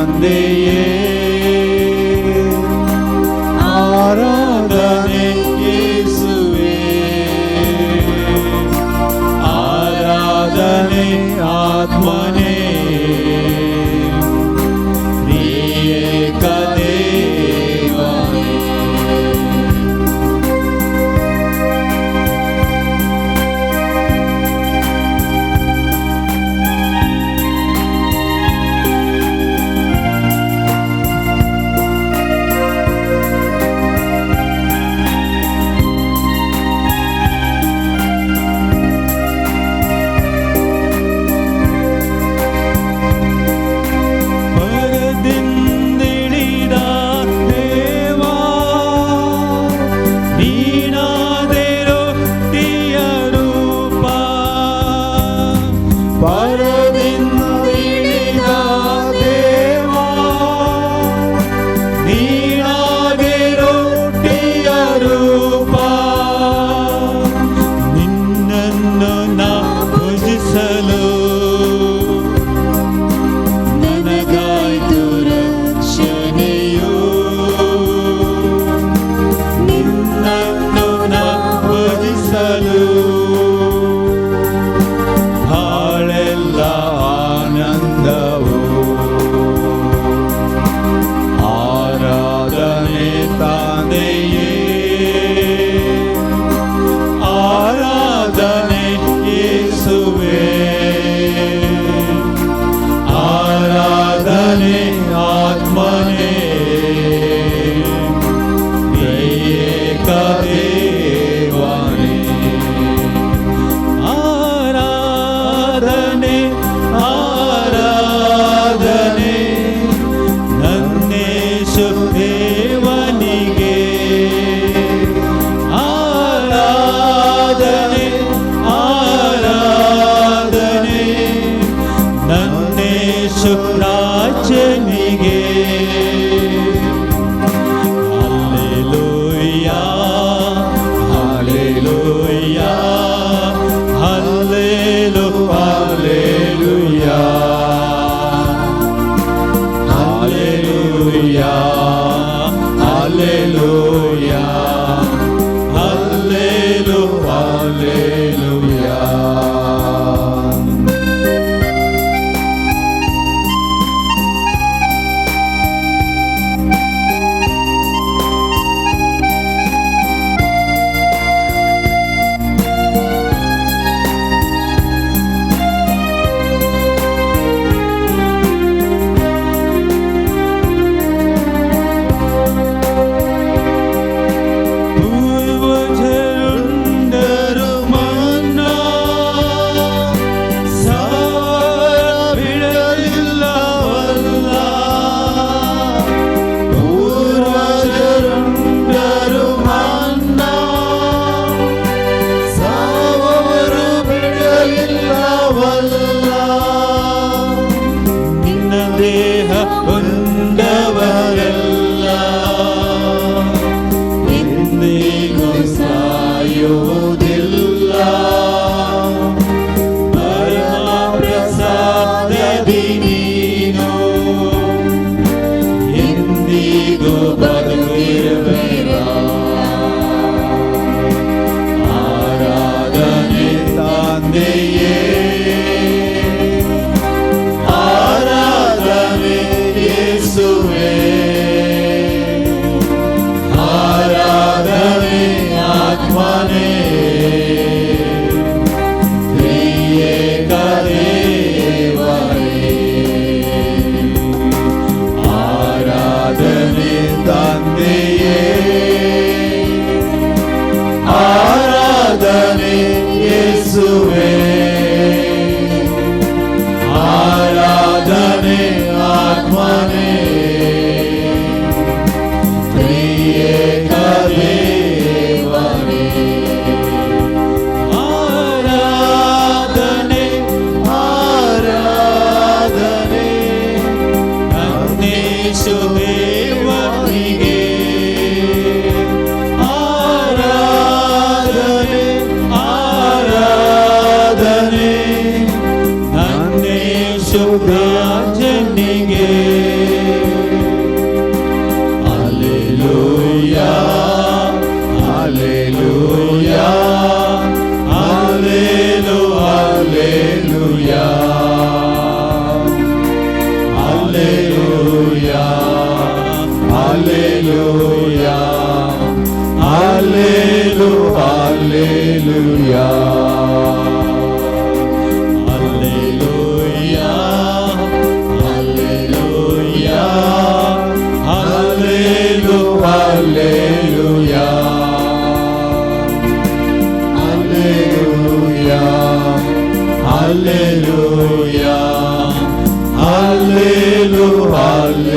ತಂದೆಯೇ ಆರಾಧನೆ ಯೇಸುವೇ ಆರಾಧನೆ ಆತ್ಮನೇ Alleluia, Alleluia, Alleluia, Alleluia, Alleluia, Alleluia, Alleluia, Alleluia, Alleluia, Alleluia.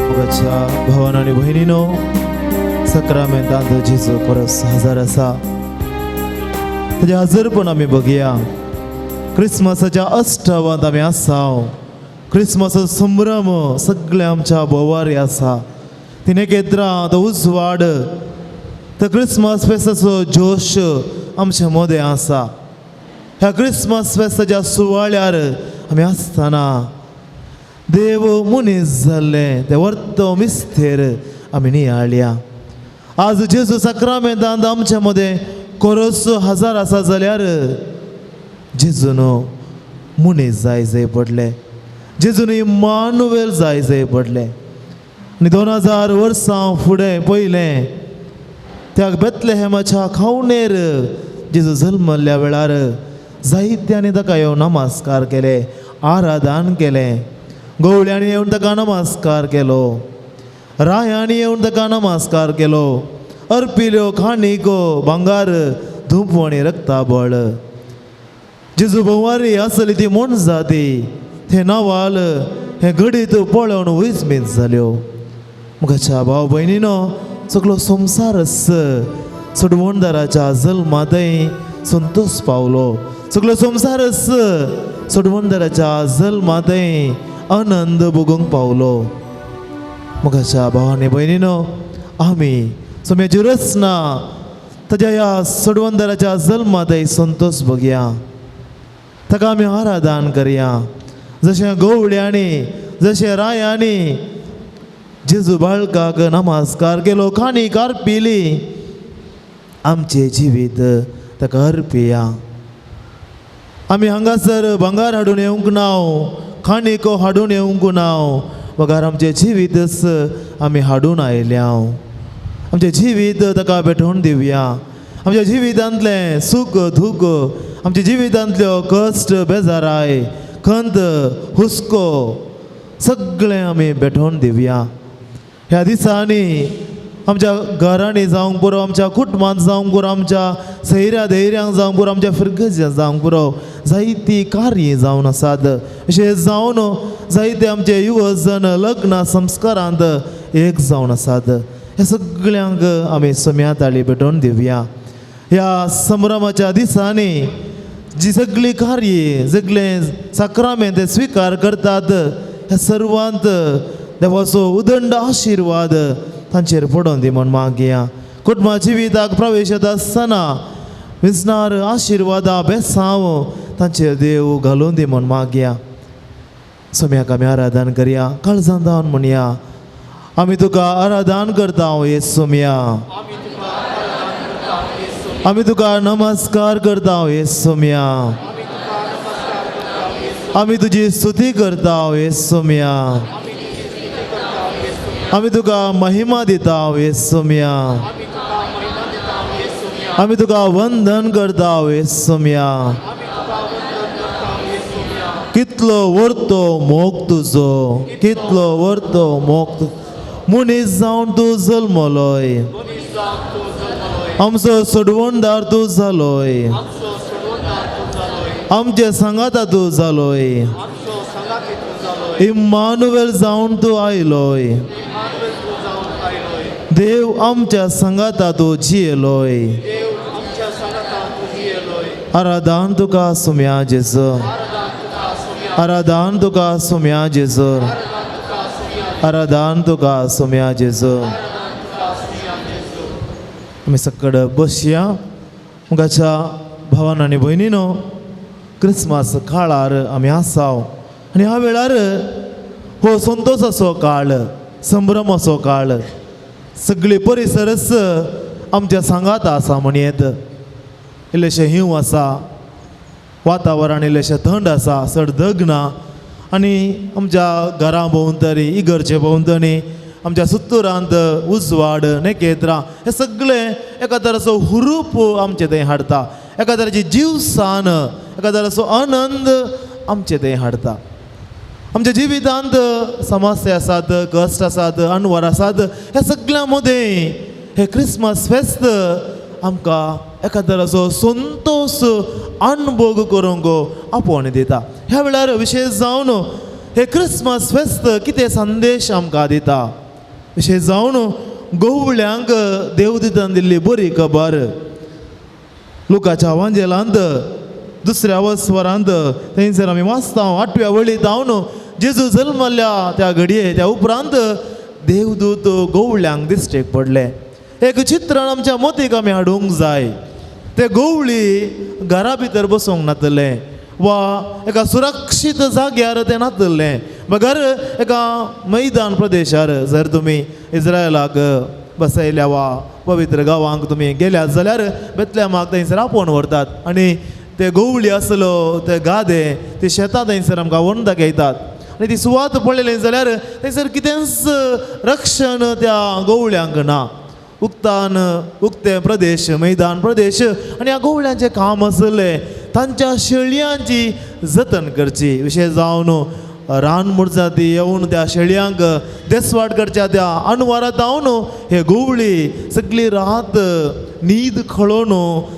मुगाच्या भावान आणि बहिणीनो, सक्रामेंतांत जेजू परस हजर आसा. ताजे हजरपण आमी बघुया. क्रिसमसाच्या अष्टवांत आमी आसाव. क्रिसमसाचो संभ्रम सगळ्या आमच्या भोंवारी आसा. तिने केत्रां तो उजवाड, तो क्रिसमस फेस्ताचो जोश आमच्या मदें आसा. ह्या क्रिसमस फेस्ताच्या सुवाळ्यार आमी आसतना देव मनीस जाल्ले ते वर्त मिस्तेर आमी नियाळ्या. आज जेजू सक्रामेंतांत आमच्या मदें कोरोस हजार आसा जाल्यार जेजून मनीस जाय पडले. जेजून इम्मानुवेल जाय पडले. आनी 2000 वर्सां फुडें पयलें त्या बेतलेहेमाच्या खावणेर जेजू जल्मल्ल्या वेळार जायत्यांनी ताका येवन नमस्कार केले, आराधन केलें. गवळ्यांनी येवन ताका नमस्कार केलो, रायांनी येवन ताका नमस्कार केलो, अर्पिल्यो खाणीको भांगार धूपवणी रक्ताबळ. जेजू भोंवारी आसली ती म्हण जाती ते नावाल हे घडीत पळोवन विस्मीत जाल्यो. मुखाच्या भाव भयणीनो, सगळो संवसारच सोडवणदाराच्या जल्मातय संतोष पावलो. सगळो संवसारच सोडवणदाराच्या जल्मातय आनंद भोगूंक पावलो. मुखाच्या भावांनी भयणीनो, आमी सोम्याची रचना ताच्या ह्या सोडवणदाराच्या जल्मातय संतोष बघया. ताका आमी आराधन करया. जशें गवळ्यांनी, जशें रायांनी जेजू बाळकाक नमस्कार केलो, खाणी कार्पिली, आमचे जिवीत ताका अर्पिया. आमी हांगासर भांगार हाडून येवंक नाव, खाणीको हाडून येवंक नाव, वगार आमचे जिवीतच आमी हाडून आयल्या. आमचे जिवीत ताका भेटोवन दिवया. आमच्या जिवितांतले सूख दूख, आमच्या जिवितांतल्यो कश्ट बेजाराय, खंत हुस्को सगळें आमी भेटोवन दिवया. ह्या दिसांनी आमच्या घरांनी जावंक पुरो, आमच्या कुटुंबांत जावंक पुरो, आमच्या सैऱ्या धैर्यांक जावंक पुरो, आमच्या फिरगेच्या जावंक पुरो जायतीं कार्यां जावन आसात. अशें जावन जायते आमचे युवजन लग्न संस्कारांत एक जावन आसात. ह्या सगळ्यांक आमी सोम्या ताळी भेटोवन दिवया. ह्या संभ्रमाच्या दिसांनी जी सगळीं कार्ये, सगळें सक्रामेंत स्विकार करतात, ह्या सर्वांत देवाचो उदंड आशिर्वाद तांचेर पडोवन दी म्हण मागया. कुटुंबा जिविताक प्रवेश येता आसतना विस्नार आशिर्वादा बेसांव तांचेर देव घालून दी म्हण मागया. सोम्याक आमी आराधन करया. काळजान धांवन म्हणया, आमी तुका आराधन करता येसुम्या. आमी तुका नमस्कार करता येसुम्या. आमी तुजी स्तुती करता येसुम्या. आमी तुका महिमा दिता येसुम्या. आमी तुका वंदन करता येसुम्या. कितलो वर्तो मोग तुजो, कितलो वर्तो मोग मनीस जावन तूं जल्मलोय. आमचो सोडवणदार तूं जालोय. आमचे सांगाता तूं जालोय. इम्मानुवेल जावन तूं आयलोय. देव आमच्या संगाता तूं जियेलोय. आराधन तुका सोम्या जेजू. आराधन तुका सोम्या जेजू. आराधन तुका सोम्या जेजू. आमी सकड बसया. मुखाच्या भावान आनी भयणीनो, क्रिसमस काळार आमी आसाव. आनी ह्या वेळार हो संतोशाचो काळ, संभ्रमाचो काळ. सगळी परिसरच आमच्या सांगात आसा म्हणयेत. इल्लेशे हिंव आसा, वातावरण इल्लेशें थंड आसा, चड दग ना आनी आमच्या घरा भोंवतणी इगर्जे भोंवतणी आमच्या सुत्तुरांत उजवाड नेकेत्रां हे सगळें एका तरेचो हुरूप आमचे थंय हाडटा, एका तरेची जीवसान, एका तरेचो आनंद आमचे थंय हाडटा. आमच्या जिवितांत समस्या आसात, कश्ट आसात, अनवर आसात, ह्या सगळ्या मदें हे क्रिसमस फेस्त आमकां एका तरेचो संतोश अनुभव करूंक आपोवन दिता. ह्या वेळार विशेश जावन हे क्रिसमस फेस्त कितें संदेश आमकां दिता, विशेष जावन गवळ्यांक देवदितान दिल्ली बरी खबर. लुकाच्या वांजेलांत 2ऱ्या वस्वरांत थंयसर आमी वाचता 8व्या वळीत हांव जेजू जल्मल्या त्या घडये त्या उपरांत देवदूत गवळ्यांक दिश्टेक पडले. एक चित्रण आमच्या मतीक आमी हाडूंक जाय. ते गवळी घरा भितर बसूंक नातले वा एका सुरक्षीत जाग्यार ते नातले, मगर एका मैदान प्रदेशार जर तुमी इस्रायलाक बसयल्या वा पवित्र गांवांक तुमी गेल्यात जाल्यार बेतलेहमाक थंयसर आपोवन व्हरतात आनी ते गवळी आसलो ते गादे ते शेतां थंयसर आमकां व्हरून दाखयतात आनी ती सुवात पळयली जाल्यार थंयसर कितेंच रक्षण त्या गवळ्यांक ना. उक्ते प्रदेश, मैदान प्रदेश आनी ह्या गवळ्यांचें काम आसलें तांच्या शेळयांची जतन करची. विशेष जावन रानमुरजाती येवन त्या शेळयांक देसवाट करच्या त्या अनवरात हांव हे गवळी सगळी रात न्हीद खळोवन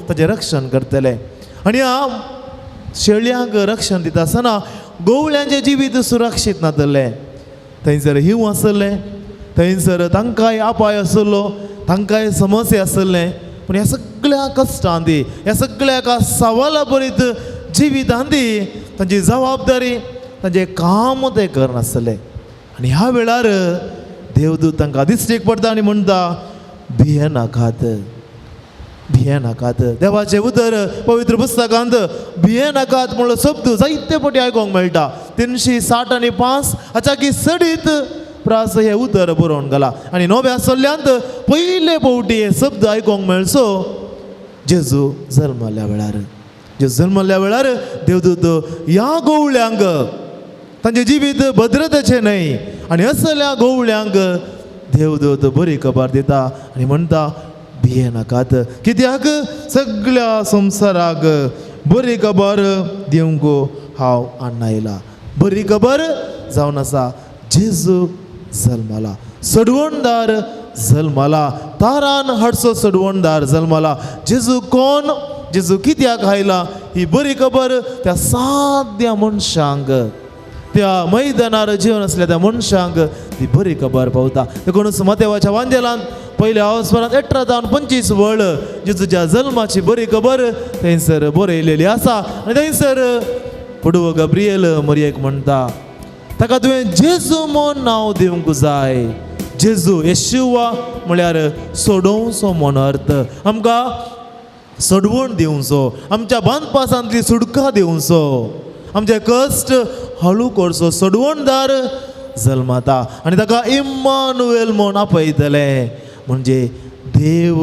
ताचें रक्षण करतले. आनी ह्या शेळयांक रक्षण दिता आसतना गवळ्यांचें जिवीत सुरक्षीत नातलें. थंयसर हिंव आसलें, थंयसर तांकांय आपाय आसलो, तांकांय समस्या आसलें, पूण ह्या सगळ्या कश्टांनी, ह्या सगळ्या एका सवाला भरीत जिवितांनी तांची जबाबदारी, तांचें काम ते करनासले. आनी ह्या वेळार देवदूत तांकां दिश्टेक पडटा आनी म्हणटा भियेनाकात, भियेनाकात. देवाचें उतर पवित्र पुस्तकांत भियेनाकात म्हणलो शब्द जायते फावटी आयकोंक मेळटा. 360 हाच्या की सडीत प्रास हे उतर बरोवन घाला आनी नव्या सल्ल्यांत पयले फावटी हे शब्द आयकोंक मेळचो जेजू जल्मल्या वेळार. जेजू जल्मल्या वेळार देवदूत ह्या गवळ्यांक तांचें जिवीत भद्रतेचें न्हय आनी असल्या गवळ्यांक देवदूत बरी खबर दिता आनी म्हणटा भियेनाकात, कित्याक सगळ्या संवसाराक बरी खबर दिवंक हांव हाडून आयला. बरी खबर जावन आसा जेजू जल्मला, सडवणदार जल्मला, तारान हाडचो सडवणदार जल्मला. जेजू कोण, जेजू कित्याक आयला ही बरी खबर त्या साद्या मनशांक, त्या मैदानार जिवन आसल्या त्या मनशांक ती बरी खबर पावता. देखूनच मत्तेवाच्या वांजेलांत पयल्या अवस्वरांत 18-25 वळ जेजूच्या जल्माची बरी खबर थंयसर बरयलेली आसा. आनी थंयसर पुडवो गब्रिएल मरयेक म्हणटा ताका तुवें जेजू म्हूण नांव दिवंक जाय. जेजू येशुवा म्हळ्यार सोडोवचो म्हूण अर्थ. आमकां सडवण दिवचो, आमच्या बांदपासांतली सुटका दिवचो, आमचे कश्ट हळू करचो सडवणदार जल्माता आनी ताका इम्मानुएल म्हूण आपयतले. म्हणजे देव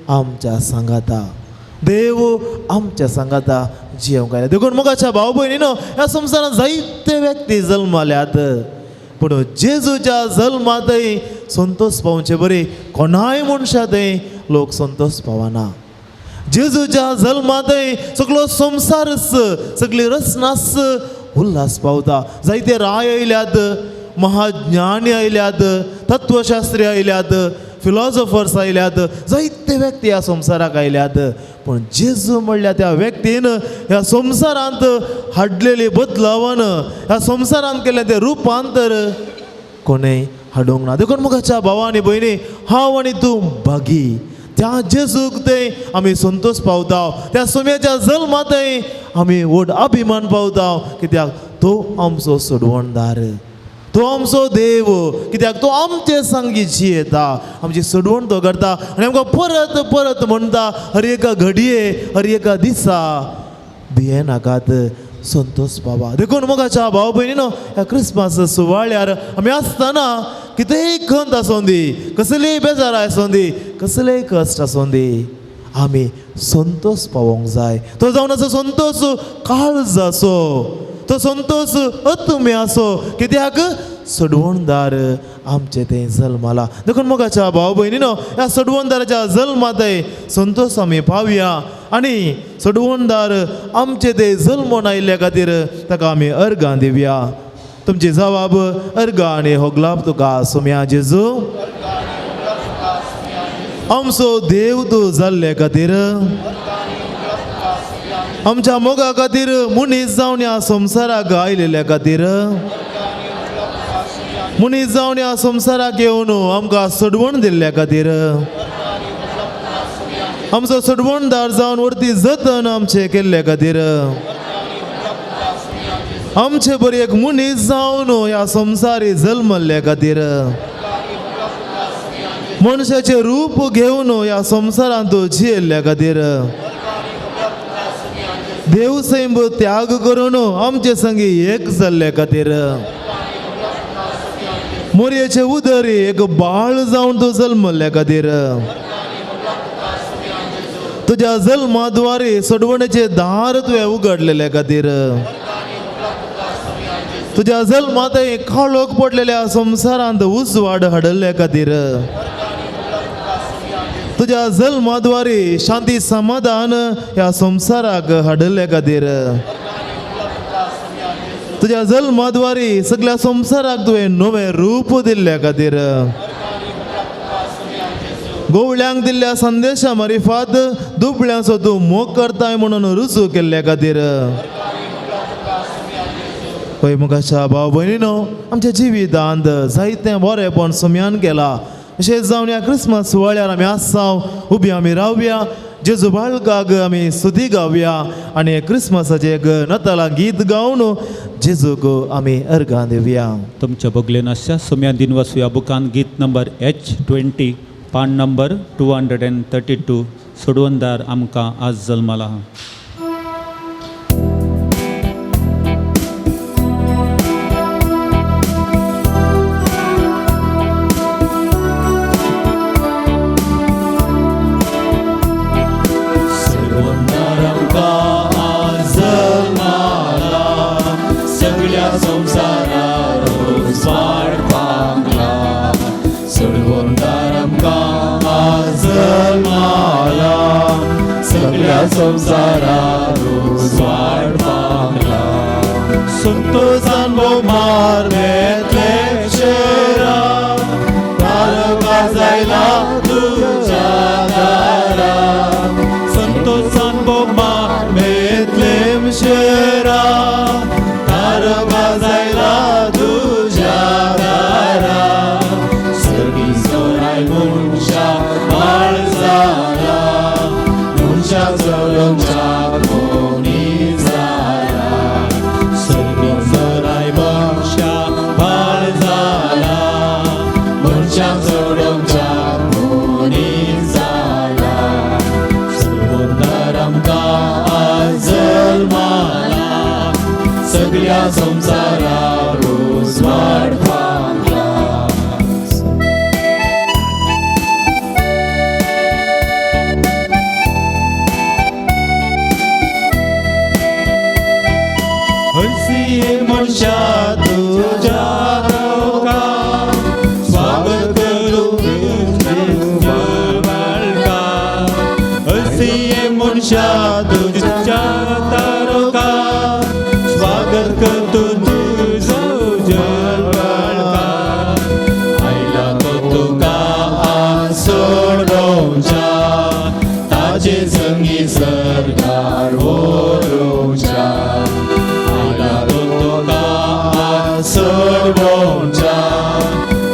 आमच्या सांगाता, देव आमच्या सांगाता जियोंक आयला. देखून मोगाच्या भाव भयणीनो, ह्या संवसारांत जायते व्यक्ती जल्मल्यात, पूण जेजूच्या जल्मांतय संतोष पावचे बरे कोणाय मनशा थंय लोक संतोष पावना. जेजूच्या जल्मांतय सगळो संवसारच, सगळी रचनाच उल्हास पावता. जायते राय आयल्यात, महाज्ञानी आयल्यात, तत्वशास्त्री आयल्यात, फिलॉसॉफर्स आयल्यात, जायते व्यक्ती ह्या संवसाराक आयल्यात, पूण जेजू म्हणल्या त्या व्यक्तीन ह्या संवसारांत हाडलेली बदलावन, ह्या संवसारांत केल्लें तें रुपांतर कोणेय हाडूंक ना. देखून मुखाच्या भावांनी भयणी, हांव आनी तूं भागी. त्या जेजूक थंय आमी संतोष पावता, त्या सुम्याच्या जल्मांतय आमी व्हड अभिमान पावता, कित्याक तो आमचो सोडवणदार, तो आमचो देव, कित्याक तो आमचे सांगी जियेता, आमची सडवण तो करता आनी आमकां परत परत म्हणटा हर एका घडये, हर एका दिसा भियेनाकात, संतोष पावा. देखून मोगाच्या भाव भयणीनो, ह्या क्रिसमस सुवाळ्यार आमी आसतना कितेंय खंत आसूं दी, कसलीय बेजार आसूं दी, कसलेय कश्ट आसूं दी, आमी संतोष पावोंक जाय. तो जावन असो संतोष काळज आसो, तो संतोष अतुम्य आसो, कित्याक सडवणदार आमचे ते जल्माला. देखून मोगाच्या भाव भयणीनो, ह्या सडवणदाराच्या जल्मांतय संतोष आमी पावया आनी सडवणदार आमचे ते जल्मोन आयिल्ल्या खातीर ताका आमी अर्गां दिवया. तुमची जबाब अर्गां आनी होगलाप तुका सोम्या जेजू. आमचो देव तूं जाल्ले खातीर, आमच्या मोगा खातीर मनीस जावन ह्या संवसाराक आयलेल्या खातीर, मनीस जावन ह्या संवसाराक येवन आमकां सडवण दिल्ल्या खातीर, आमचो सडवणदार जावन व्हरती जतन आमचे केल्ल्या खातीर, आमचे बरी एक मनीस जावन ह्या संवसारी जल्मल्ल्या खातीर, मनशाचे रूप घेवन ह्या संवसारांत जियेल्ल्या खातीर, देव सैम त्याग करून आमचे संगी एक जाल्ल्या खातीर, मोरयेचे उदरी एक बाळ जावन तूं जल्मल्ल्या खातीर, तुज्या जल्माद्वारे सडवणेचे दार तुवें उगडलेल्या खातीर, तुज्या जल्मांत काळोख पडलेल्या संवसारांत उजवाड हाडल्या खातीर, तुज्या जल्माद्वारे शांती समाधान ह्या संवसाराक हाडल्या खातीर, तुज्या जल्माद्वारे सगळ्या संवसाराक तुवें नवें रूप दिल्ल्या खातीर, गोवळ्यांक दिल्ल्या संदेशा मारिफात दुबळ्यांचो तूं मोग करताय म्हणून रुजू केल्ल्या खातीर. पळय मुखाच्या भाव भयणीनो, आमच्या जिवितांत जायतें बरेंपण सोम्यान केलां. अशें जावन ह्या क्रिसमस सुवाळ्यार आमी आसाव, उबी आमी रावया, जेजू बाळकाक आमी स्तुती गावया आनी क्रिसमसाचें एक नताळां गीत गावन जेजूक आमी अर्गां दिवया. तुमच्या बगलेन आसा सोम्या दिनवास ह्या बुकान गीत नंबर H20 पान नंबर 232 सडवणदार आमकां आज जल्माला. संसारात वाड पावला, संतोषान बोमार बेतलेशेरा, तारका जायला तुझ्या दारा, संतोषान बोमार बेतलेशेरा, तारका जायला तुझ्या दारा, सगळी सोराय मनशा बाळ जाला, मनशाचो कोणी जाला, सगळी सोराय मनशा बाळ जाला, मनशाचो कोणी जाला, सडवणदार आमकां आज जल्माला, सगळ्या संवसाराक उजवाड पावला. हरसी मनशा तुझ्या लोका, स्वागत करू बाळका, हरसी मनशा तुझ्या तारका, स्वागत करतो तुझो जल बाळका, आयला तो तुका सोडोवच्या, ताचे संगी सरकार व्हरोवच्या, सोडोवच्या,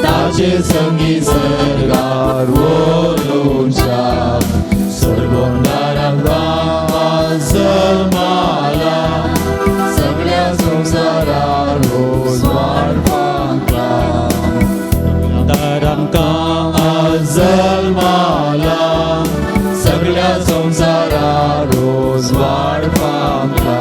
ताचे संगी सरकार व्हरोवच्या, सडवणदार आमकां जल्माला, सगळ्या संवसाराक उजवाड पावला, दार आमकां जल्माला, सगळ्या संवसाराक उजवाड पावला.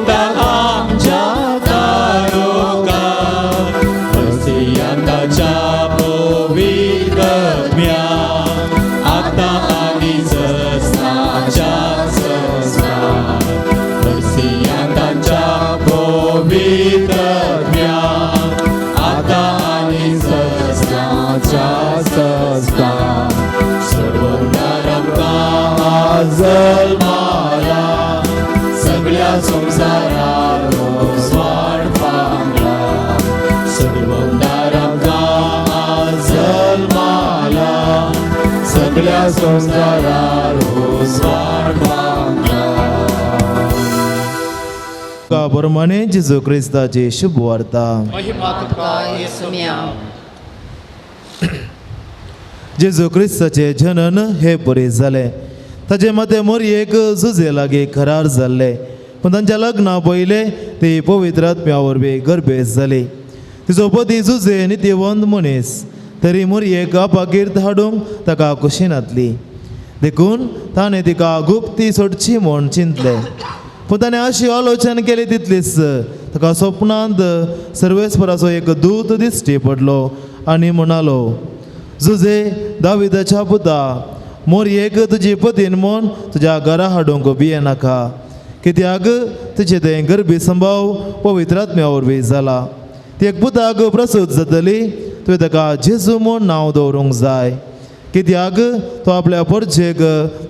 सोडता आमच्या काळोखात हृदयाच्या पवित्र म्या आता आणि ससनाच्या ससनात हृदयाच्या पवित्र म्या आता आणि ससनाच्या ससनात सोडवणार आमकां जल्माला सगळ्या संसारात स्वाड पावला सोडवणार आमकां जल्माला सगळ्या संसारात स्वाड पावला का प्रमाणे जेजू क्रिस्ताची शुभ वार्ता. महिमा तुका येसुम्या. जेजू क्रिस्ताचे जनन हे बरे जाले. ताचे मते मोरयेक झुजे लागी करार जाल्ले, पूण तांच्या लग्ना पयले ती पवित्र आत्म्या वरवीं गर्भेस जाली. तिचो पती झुजे नित्यवंत मनीस, तरी मोरयेक आपाकीर्त हाडूंक ताका कुशीनातली. देखून ताणें तिका गुप्ती सोडची म्हूण चिंतले. पूण ताणें अशी आलोचना केली तितलीच ताका स्वप्नांत सर्वेस्पराचो एक दूत दिश्टी पडलो आनी म्हणालो, झुजे दाविदाच्या पुता, मोरयेक तुजी पतीन म्हूण तुज्या घरा हाडूंक भियेनाका, कित्याक तुजे तें गर्भी संभाव पवित्र आत्म्या वरवीं जाला. ती एक पुताक प्रसूत जातली, तुवें ताका जेजू म्हूण नांव दवरूंक जाय, कित्याक तो आपल्या परचेक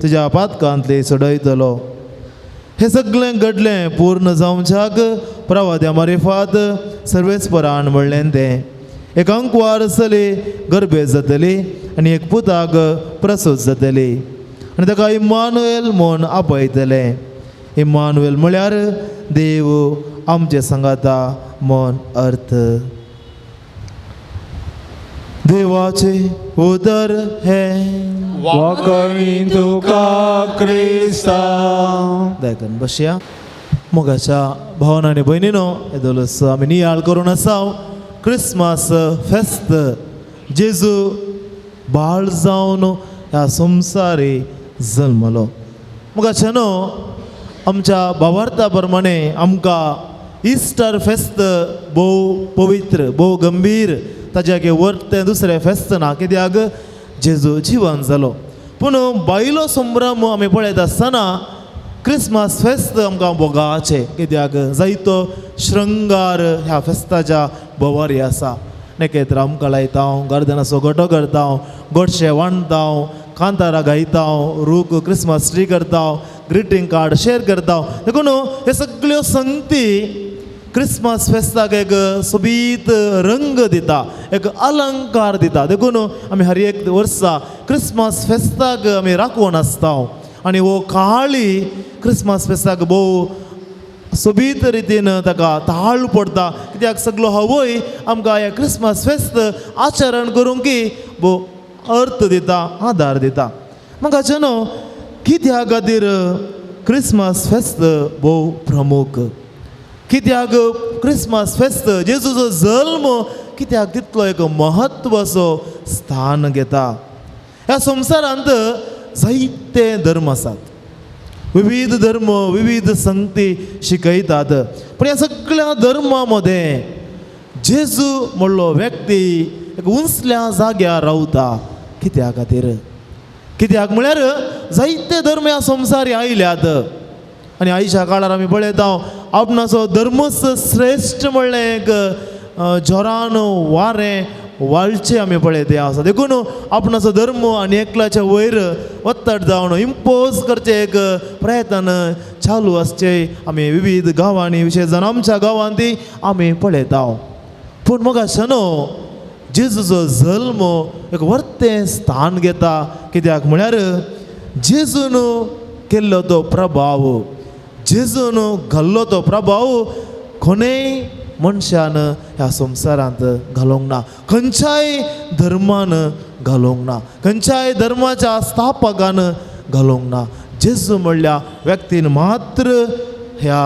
तुज्या पातकांतली चडयतलो. हे सगळें घडलें पूर्ण जावच्याक प्रवाद्या मारिफात सर्वेस्परान म्हणलें तें. एक अंकवार चली गर्भेस जातली आनी एक पुताक प्रसूत जातली आनी ताका इम्मानुएल म्हूण आपयतले. इम्मानुएल म्हळ्यार देव आमचे सांगाता म्हूण अर्थ. देवाचे उदर हे वखणी तुका क्रिस्ता. देखून बसया. मोगाच्या भावांनो आनी भयणीनो, येदोलस आमी नियाळ करून आसाव क्रिसमस फेस्त. जेजू बाळ जावन ह्या संवसारी जल्मलो. मोगाच्यानो, आमच्या भावार्था प्रमाणे आमकां इस्टर फेस्त भोव पवित्र, भोव गंभीर, ताज्याक वर्तें दुसरें फेस्त ना, कित्याक जेजू जिवन जालो. पूण बायलो संभ्रम आमी पळयत आसतना क्रिसमस फेस्त आमकां बोगाचें, कित्याक जायतो श्रृंगार ह्या फेस्ताच्या भोवारी आसा. नेकेत्र आमकां लायता, गर्दनाचो गोठो करता, गोडशें वांडटा, कांतारां गायता, रूख क्रिसमस ट्री करता, ग्रिटींग कार्ड शेअर करता. देखून ह्यो सगळ्यो संगती क्रिसमस फेस्ताक एक सोबीत रंग दिता, एक अलंकार दिता. देखून आमी हर एक वर्सा क्रिसमस फेस्ताक आमी राखून आसता आनी हो काळी क्रिसमस फेस्ताक भोव सोबीत रितीन ताका ताळ पडटा, कित्याक सगळो हो वय आमकां ह्या क्रिसमस फेस्त आचरण करूंकी भोव अर्थ दिता, आदार दिता. म्हाका न्हू कित्या खातीर क्रिसमस फेस्त भोव प्रमुख, कित्याक क्रिसमस फेस्त जेजूचो जल्म कित्याक तितलो एक महत्वाचो स्थान घेता. ह्या संवसारांत जायते धर्म आसात, विविध धर्म, विविध संगती शिकयतात, पण ह्या सगळ्या धर्मा मदें जेजू म्हणलो व्यक्ती एक उंचल्या जाग्यार रावता. कित्या खातीर? कित्याक म्हळ्यार जायते धर्म ह्या संवसारी आयल्यात आनी आयच्या काळार आमी पळयता आपणाचो धर्मच श्रेश्ठ म्हणलें एक जोरान वारें वाळचें आमी पळयता आसा. देखून आपणाचो धर्म आनी एकल्याच्या वयर वत्तड जावन इम्पोज करचे एक प्रयत्न चालू आसचे आमी विविध गांवांनी, विशेश जावन आमच्या गांवांत ती आमी पळयता. पूण मोगाच्या न्हू जेजूचो जल्म एक वर्तें स्थान घेता. कित्याक म्हळ्यार जेजून केल्लो तो प्रभाव, जेजून घाल्लो तो प्रभाव कोणेय मनशान ह्या संवसारांत घालूंक ना, खंयच्याय धर्मान घालूंक ना, खंयच्याय धर्माच्या स्थापकान घालूंक ना. जेजू म्हणल्या व्यक्तीन मात्र ह्या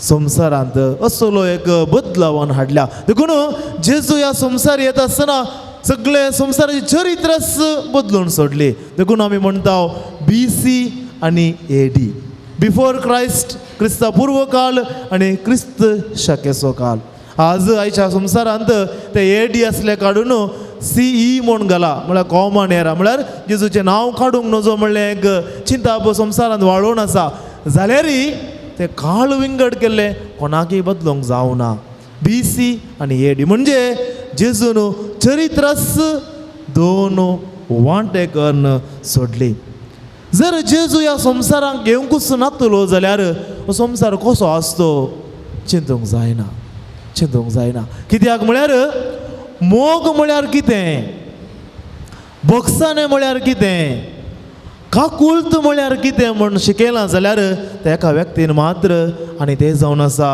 संवसारांत असलो एक बदलावन हाडल्या. देखून जेजू ह्या संवसार येता आसतना सगळे संवसाराची चरित्रच बदलून सोडली. देखून आमी म्हणटा BC आनी AD, बिफोर क्रायस्ट क्रिस्ता पूर्व काल आणि क्रिस्त शकेचो काल. आज आयच्या संवसारांत ते एडी असले काडून CE म्हूण घाला म्हळ्यार कॉमन एरा म्हळ्यार जेजूचें नांव काडूंक नजो म्हणलें एक चिंता संवसारांत वाळोवन आसा जाल्यारय ते काळ विंगड केल्ले कोणाकय बदलूंक जावना. BC आनी AD म्हणजे जेजून चरित्रस दोन वांटे करून सोडली. जर जेजू ह्या संवसारांक येवंकूच नातलो जाल्यार हो संवसार कसो आसतो चिंतूंक जायना, चिंतूंक जायना. कित्याक म्हळ्यार मोग म्हळ्यार कितें, बक्षाने म्हळ्यार कितें, काकुळत म्हळ्यार कितें म्हूण शिकयलां जाल्यार ते एका व्यक्तीन मात्र आनी ते जावन आसा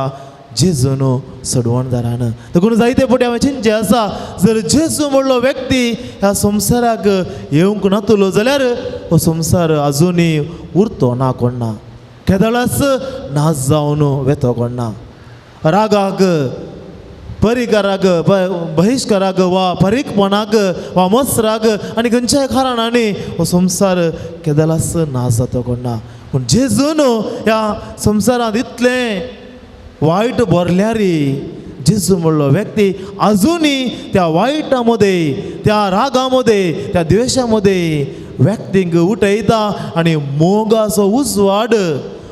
जेजून सडवणदारान. देखून जायते फावटी हांवें चिंतचें आसा जर जेजू म्हणलो व्यक्ती ह्या संवसाराक येवंक नातलो जाल्यार हो संवसार आजुनूय उरतो ना कोणना, केदळास नाश जावन वेतो कोणना. रागाक, परिकाराक, बहिश्काराक वा परीकपणाक वा मत्सराक आनी खंयच्याय कारणांनी हो संवसार केदळास नाश जातो कोणना. पूण जेजून ह्या संवसारांत इतलें वायट भरल्यारी जेजू म्हणलो व्यक्ती आजुनूय त्या वायटा मध्ये, त्या रागामध्ये, त्या द्वेषामध्ये व्यक्तीक उठयता आनी मोगाचो उजवाड,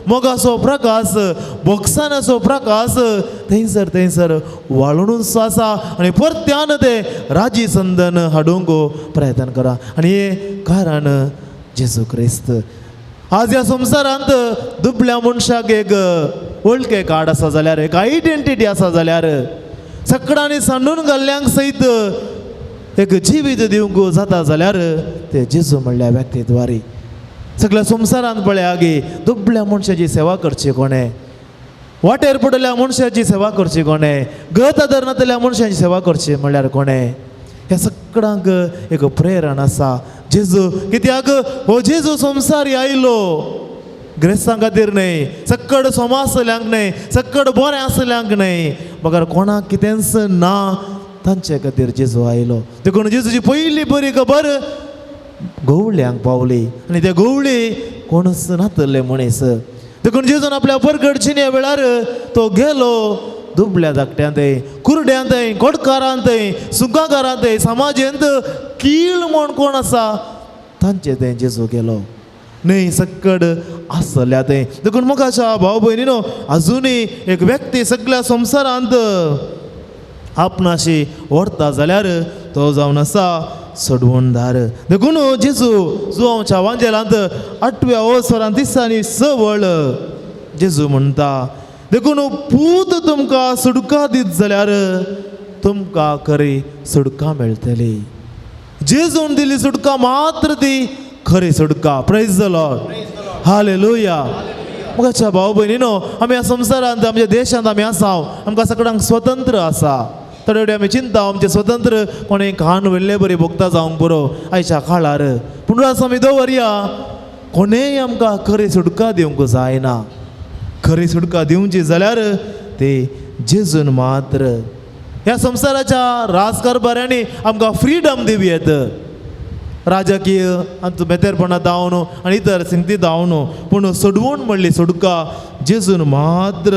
मोगाचो प्रकाश, बक्षानाचो प्रकाश थंयसर वाळूनच आसा आनी परत्यान ते राजी संदन हाडूंक प्रयत्न करा. आनी हे कारण जेजू क्रिस्त. आज ह्या संवसारांत दुबळ्या मनशाक एक वळखे कार्ड आसा जाल्यार, एक आयडेंटिटी आसा जाल्यार, सकाळांनी सांडून घाल्ल्यांक सयत एक जिवीत दिवंक जाता जाल्यार ते जेजू म्हणल्या व्यक्ती द्वारे. सगळ्या संवसारांत पळया गे दुबळ्या मनशाची सेवा करची कोणे, वाटेर पडलेल्या मनशाची सेवा करची कोणे, गत आदर नातल्या मनशाची सेवा करची म्हणल्यार कोणे. ह्या सगळ्यांक एक प्रेरण आसा जेजू. कित्याक हो जेजू संवसारी आयलो ग्रेस्तां खातीर न्हय, सक्कड सोमा आसल्यांक न्हय, सक्कड बरें आसल्यांक न्हय, बगर कोणाक कितेंच ना तांचे खातीर जेजू आयलो. देखून जेजूची पयली बरी खबर गवळ्यांक पावली आनी ते गवळी कोणच नातले मनीस. देखून जेजून आपल्या परगडचिन्या वेळार तो गेलो दुबळ्या धाकट्यांतय, कुरड्यांतय, कोडकारांतय, सुकाकारांतय, समाजेंत कीळ म्हूण कोण आसा तांचे थंय जेजू गेलो न्हय, सक्कड आसल्या थंय. देखून मोगाच्या भाव भयणीनो आजुनूय एक व्यक्ती सगळ्या संवसारांत आपणाशी व्हरता जाल्यार तो जावन आसा सडवणदार. देखून जेजू जुवांवच्या वांजेलांत 8व्या अवसरांत दिसांनी 6 वळ जेजू म्हणटा, देखून पूत तुमकां सुडका दीत जाल्यार तुमकां खरी सुडका मेळटली. जेजून दिली सुडका मात्र ती खरी सुडका. Praise the Lord, hallelujah. मोगाच्या भाव भयणीनो आमी ह्या संवसारांत आमच्या देशांत आमी आसा, आमकां सगळ्यांक स्वतंत्र आसा. थोडे फावटी आमी चिंता आमचें स्वतंत्र कोणें खाण व्हेल्ले बरी भोगता जावंक बरो आयच्या काळार. पूण आसा आमी दवरया कोणेंय आमकां खरी सुडका दिवंक जायना. खरी सुडका दिवची जाल्यार ते जेजून मात्र. ह्या संवसाराच्या राजकारभाऱ्यांनी आमकां फ्रीडम दिवी येता, राजकीय आमचो बेतेरपणां दावन आनी इतर संगती दावन, पूण सडवण म्हणली सुडका जेजून मात्र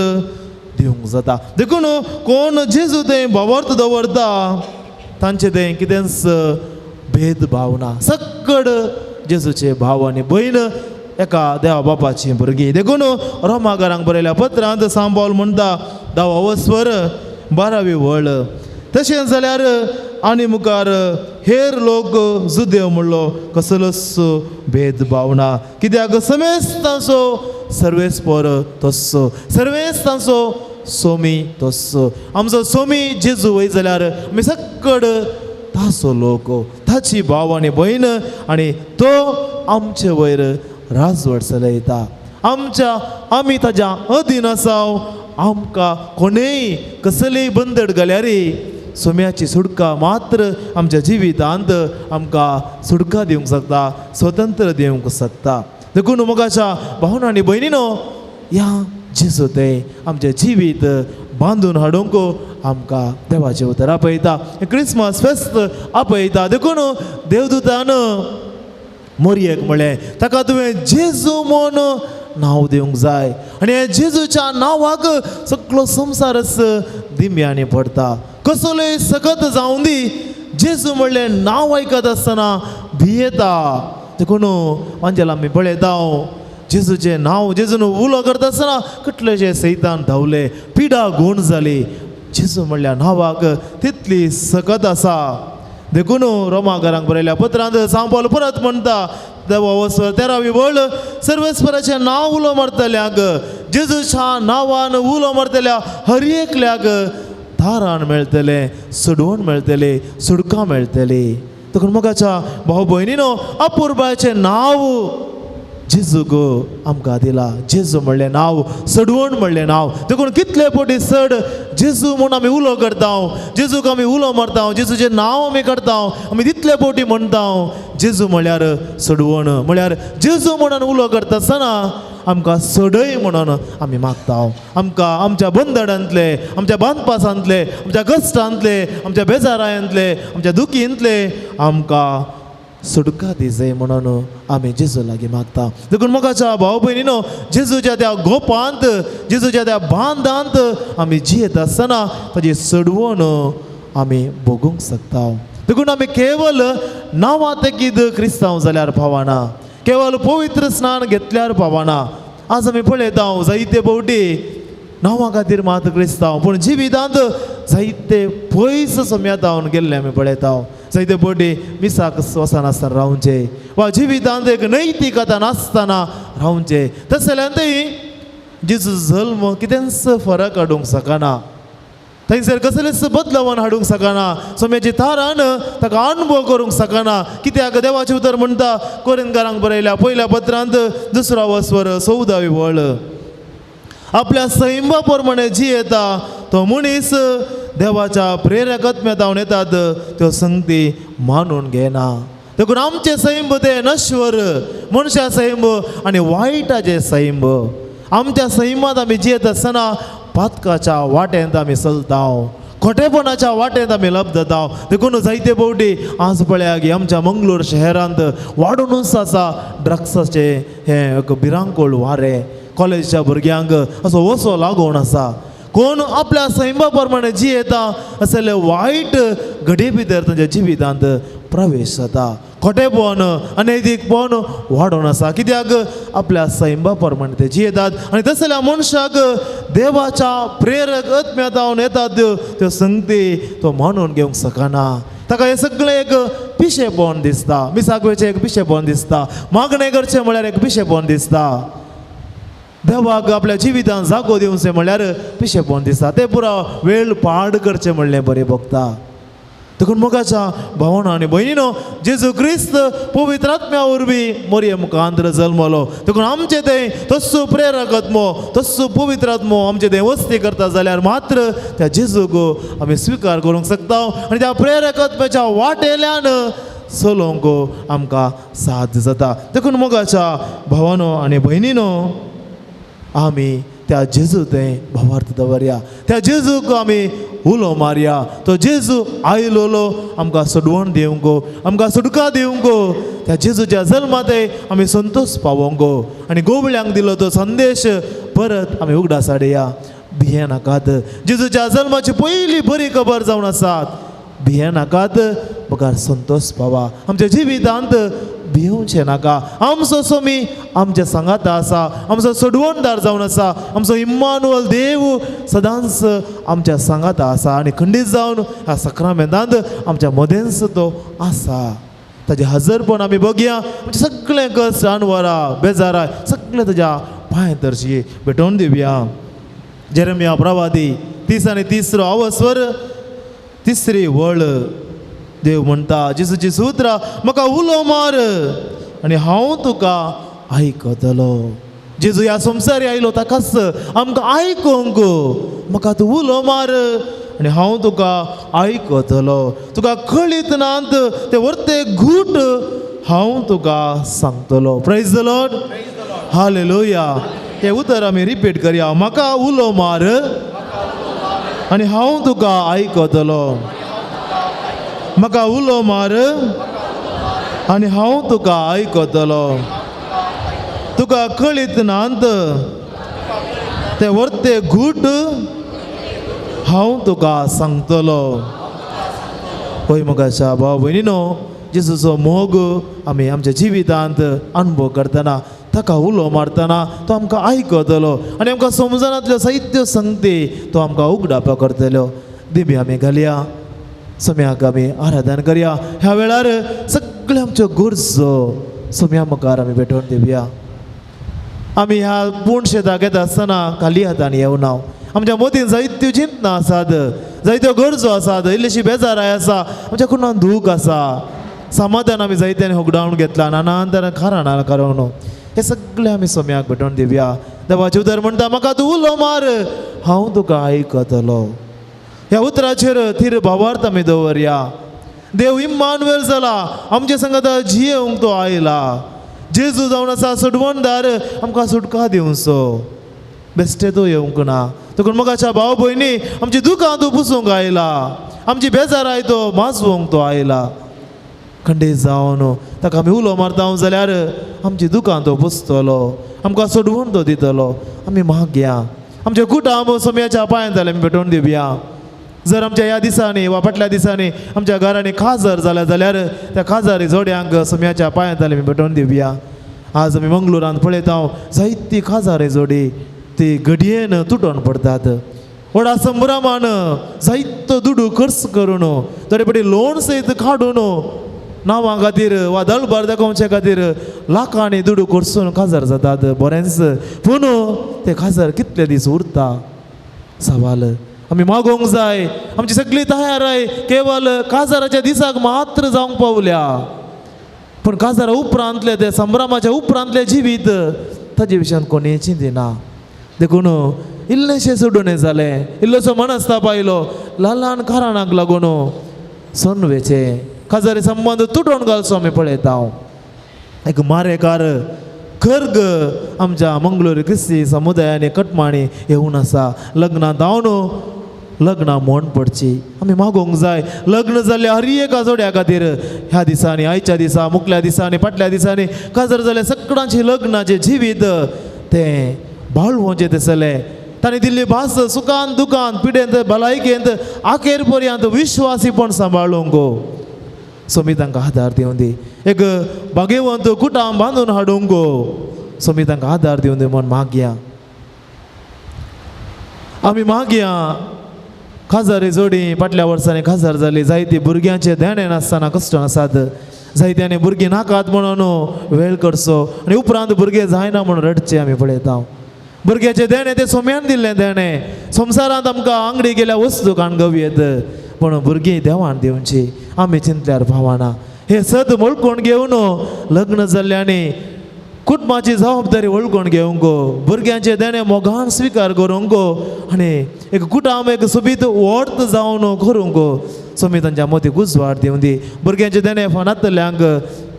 दिवंक जाता. देखून कोण जेजू थंय भोवर्त दवरता तांचे थंय कितेंच भेदभाव ना. सक्कड जेजूचे भाव आनी भयण एका देवा बापाची भुरगीं. देखून रोमाकारांक बरयल्या पत्रांत सांत पावल म्हणटा 10वा अवस्वर 12वी वळ, तशें जाल्यार आनी मुखार हेर लोक जुदेव म्हणलो कसलोच भेदभाव ना. कित्याक समेस्त तांचो सर्वेस्पर तस्सो, सर्वेस्त तांचो सोमी तस्सो. आमचो सोमी जेजू वय जाल्यार आमी सक्कड ताचो लोक, ताची भाव आनी भयण, आनी तो आमचे वयर राजवट चलयता. आमी ताज्या अधीन आसाव. आमकां कोणेय कसलीय बंदड घाल्यारी सोम्याची सुडका मात्र आमच्या जिवितांत आमकां सुडका दिवंक शकता, स्वतंत्र दिवंक शकता. देखून मोगाच्या भावना आनी भयणीनो ह्या जेजू ते आमचें जिवीत बांदून हाडूंक आमकां देवाचें उतर आपयता. क्रिसमस फेस्त आपयता. देखून देवदूतान मोरयेक म्हळें ताका तुवें जेजू म्हूण नांव दिवंक जाय आनी हे जेजूच्या नांवाक सगळो संवसारच दिम्यांनी पडटा. कसलोय सकत जावं दी जेजू म्हणलें नांव आयकत आसतना भियेता. देखून अंजला आमी पळयता जेजूचें नांव जेजून उलो करता आसतना कितलेशे सैतान धांवले, पिडा गूण जाली. जेजू म्हणल्या नांवाक तितली सकत आसा. देखून रोमाकारांक बरयल्या पत्रांत सांव पावल परत म्हणटा देवा वस्वर 13वी वळ सर्वेस्पराचें नांव उलो मारतल्याक जेजूच्या नांवान उलो मारतल्या हर एकल्याक धारान मेळटलें, सोडवण मेळटली, सुडकां मेळटली. देखून मोगाच्या भाव भयणीनो अपुर्बाचें नांव जेजूक आमकां दिला. जेजू म्हणलें नांव सडवण म्हणलें नांव. देखून कितले फावटी चड जेजू म्हूण आमी उलो करता, जेजूक आमी उलो मारता, जेजूचें नांव आमी काडटा, आमी तितले फावटी म्हणटा जेजू म्हळ्यार सडवण, म्हळ्यार जेजू म्हणून उलो करता आसतना आमकां सडय म्हणून आमी मागता. आमकां आमच्या बंदडांतले, आमच्या बांदपासांतले, आमच्या कश्टांतले, आमच्या बेजारांतले, आमच्या दुखींतले आमकां सुडका दिसय म्हणून आमी जेजू लागीं मागता. देखून मोगाच्या भाव भयणीनो जेजूच्या त्या गोपांत, जेजूच्या त्या बांदांत आमी जियेत आसतना ताची सडवण आमी भोगूंक शकता. देखून आमी केवल नांवांत किद क्रिस्तांव जाल्यार फावना, केवल पवित्र स्नान घेतल्यार फावना. आज आमी पळयता जायते फावटी नांवा खातीर मात क्रिस्तांव पूण जिवितांत जायते पयस सोम्यातावन गेल्ले आमी पळयता. जायते फावटी मिसाक वचनासतना रावचे वा जिवितांत एक नैतिकता नासतना रावचे. तशें जाल्यारय जेजू जल्म कितेंच फरक हाडूंक शकना, थंयसर कसलेच बदलावन हाडूंक शकना, सोम्याची थारान ताका अनुभव करूंक शकना. कित्याक देवाचें उतर म्हणटा कोरिंथकारांक बरयल्या पयल्या पत्रांत 2 वस्वर 14वी वळ आपल्या सैमा प्रमाणे जियेता तो मनीस देवाच्या प्रेरकत्म्यातावन येतात त्यो संगती मानून घेना. देखून आमचे सैम ते नश्वर, मनशा सैम आनी वायटाचे सैम. आमच्या सैमात आमी जियेत आसतना पातकाच्या वाटेंत आमी चलता, खोटेपणाच्या वाटेंत आमी लबदता. देखून जायते फावटी आज पळया की आमच्या मंगळूर शहरांत वाडूनच आसा ड्रग्साचे हे एक भिरांकोळ वारे. कॉलेजच्या भुरग्यांक असो वसो लागून आसा. कोण आपल्या सैमा प्रमाणे जियेता असले वायट घडये भितर तांच्या जिवितांत प्रवेश जाता. खोटेपण अनैतीकपण वाडून आसा, कित्याक आपल्या सैमा प्रमाणे ते जियेतात. आनी तसल्या मनशाक देवाच्या प्रेरक आत्म्यातावन येतात त्यो संगती तो मानून घेवंक शकना. ताका हे सगळें एक पिशेपण दिसता, मिसाक वेळचें एक पिशेपण दिसता, मागणें करचें म्हळ्यार एक पिशेपण दिसता. देवाक आपल्या जिवितांत जागो दिवचें म्हळ्यार पिशेपण दिसता. ते पुरो वेळ पाड करचें म्हणलें बरें भोगता. देखून मोगाच्या भावना आनी भयणीनो जेजू क्रिस्त पवित्र आत्म्या वरवीं मरियम कांद्र जल्मलो. देखून आमचे थंय तस्सो प्रेरक आत्मो, तस्सो पवित्र आत्मो आमचे थंय वस्ती करता जाल्यार मात्र त्या जेजूक आमी स्विकार करूंक शकता आनी त्या प्रेरक आत्म्याच्या वाटेल्यान चलोवंक आमकां साथ जाता. देखून मोगाच्या भावानो आनी भयणीनो आमी त्या जेजू थंय भावार्थ दवरया, त्या जेजूक आमी उलो मारया. तो जेजू आयलोलो आमकां सोडवण दिवंक, आमकां सुडका दिवंक, त्या जेजूच्या जल्मांत आमी संतोश पावोवंक आनी गोवळ्यांक दिलो तो संदेश परत आमी उगडास हाडया. भिये नाकात, जेजूच्या जल्माची पयली बरी खबर जावन आसात. भिये नाकात, मुखार संतोश पावा. आमच्या जिवितांत भिवचें नाका. आमचो सोमी आमच्या सांगाता आसा, आमचो सोडवणदार जावन आसा, आमचो इम्मानुएल देव सदांच आमच्या सांगाता आसा आनी खंडीत जावन ह्या सक्रामेंतांत आमच्या मदेंच तो आसा. ताजें हजरपण आमी बगया. म्हणजे सगळें कस अनवरां बेजारां सगळें ताज्या पांय तरशी भेटोवन दिवया. जेरेमिया प्रवादी 30 आनी 3 अवस्वर 3 वळ देव म्हणटा जेजूची सुत्रां म्हाका उलो मार आनी हांव तुका आयकतलो. जेजू ह्या संवसारी आयलो ताकाच आमकां आयकोंक. म्हाका तूं उलो मार आनी हांव तुका आयकतलो. तुका कळीत नात ते वर्ते घूट हांव तुका सांगतलो. Praise the Lord, hallelujah. हे उतर आमी रिपीट करया. म्हाका उलो मार आनी हांव तुका आयकतलो. म्हाका उलो मार आनी हांव तुका आयकतलो. तुका कळीत नांत ते वर्ते घूट हांव तुका सांगतलो. होय मोगाच्या भाव भयणीनो, जेजूचो मोग आमी आमच्या जिवितांत अनुभव करतना, ताका उलो मारतना तो आमकां आयकतलो आनी आमकां समजनातल्यो साहित्य संगती तो आमकां उगडावपा करतलो. दिबी आमी घालया, सम्याक आमी आराधन करया. ह्या वेळार सगळे आमच्यो गरजो सम्या मुखार आमी भेटोवन दिवया. आमी ह्या पूण शेताक येता आसतना खाली हातांनी येवना. आमच्या मदीं जायत्यो चिंतना आसात, जायत्यो गरजो आसात, इल्लीशी बेजाराय आसा, आमच्या कुणान दूख आसा, समाधान आमी जायत्यांनी होगडावन घेतला, नानान तरां खारां कारोन हे सगळे आमी सम्याक भेटोवन दिवया. देवाचें उतर म्हणटा, म्हाका तूं उलो मार, हांव तुका आयकतलो. ह्या उतराचेर थीर भावार्थ आमी दवरया. देव इम्मानुएल जाला, आमचे संगत जियेवंक तो आयला. जेजू जावन आसा सुडवणदार, आमकां सुटका दिवचो. बेश्टे तो येवंक ना. देखून मोगाच्या भाव भयणी, आमची दुखां तो पुसूंक आयला, आमची बेजाराय तो माजवंक तो आयला. खंडीत जावन ताका आमी उलो मारता जाल्यार आमची दुखां तो पुसतलो, आमकां सोडवून तो दितलो. आमी मागया. आमचे कुटांब सम्याच्या पांयांतले आमी भेटोवन दिवया. जर आमच्या ह्या दिसांनी वा फाटल्या दिसांनी आमच्या घरांनी खाजर जाल्या जाल्यार त्या खाजारी जोड्यांक सम्याच्या पांयांतले आमी भेटोवन दिवया. आज आमी मंगळुरांत पळयता जायती खाजारी जोडी ती घडयेन तुटोन पडतात. व्हडा संभ्रमान जायतो दुडू खर्च करून तरी पडी लोण सयत काडून नांवां खातीर वा दळभार दाखोवचे खातीर लाखांनी दुडू खर्चून खाजर जातात. बरेंच पूण ते खाजर कितले दीस उरता? सवाल आमी मागोवंक जाय. आमची सगळी तयाराय केवळ काजाराच्या दिसाक मात्र जावंक पावल्या, पण काजारा उपरांतले ते संभ्रमाच्या उपरांतले जिवीत ताजे विशयान कोणी चिंतिना. देखून इल्लेशें सोडून जालें, इल्लोसो मनस्ताप आयलो, ल्हान कारणाक लागून सोनवेचे काजारी संबंध तुटोवन घालचो आमी पळयता. एक मारेकार खर्ग आमच्या मंगळूर क्रिस्ती समुदायाने कटमाणी येवन आसा. लग्नांत हांव लग्नां म्हण पडची. आमी मागोवंक जाय लग्न जाल्ल्या हर एका जोड्या खातीर ह्या दिसांनी, आयच्या दिसा, मुखल्या दिसांनी, फाटल्या दिसांनी काजर जाल्या सगळ्यांचे लग्नाचे जिवीत तें बाळवोचें दिसलें. तांणी दिल्ली भास सुखान दुखान पिडेंत भलायकेंत आखेर पर्यंत विश्वासीपण सांबाळूंक सोमी तांकां आदार दिवं दी. एक भाग्यवंत कुटांब बांदून हाडूंक सोमी तांकां आदार दिवं दी म्हूण मागया. आमी मागया. खाजारी जोडी फाटल्या वर्सांनी खाजार जाली. जायती भुरग्यांचे ध्यान नासतना कश्ट आसात. जायत्यांनी भुरगीं नाकात म्हणून वेळ करचो आनी उपरांत भुरगे जायना म्हणून रडचे आमी पळयता. भुरग्याचे देणे ते सोम्यान दिल्लें देणें. संवसारांत आमकां आंगडी गेल्या वस्तू काणगवीत, पूण भुरगीं देवान दिवची. आमी चिंतल्यार भावना. हे सत वळखून घेवन लग्न जाल्ल्यांनी कुटुंबाची जबाबदारी वळखून घेवंक, भुरग्यांचे देणे मोगान स्विकार करूंक आनी एक कुटांब एक सोबीत वर्त जावन करूंक सोमी तांच्या मदीं गुजवाड दिवं दी. भुरग्यांचे देणे फानातल्यांक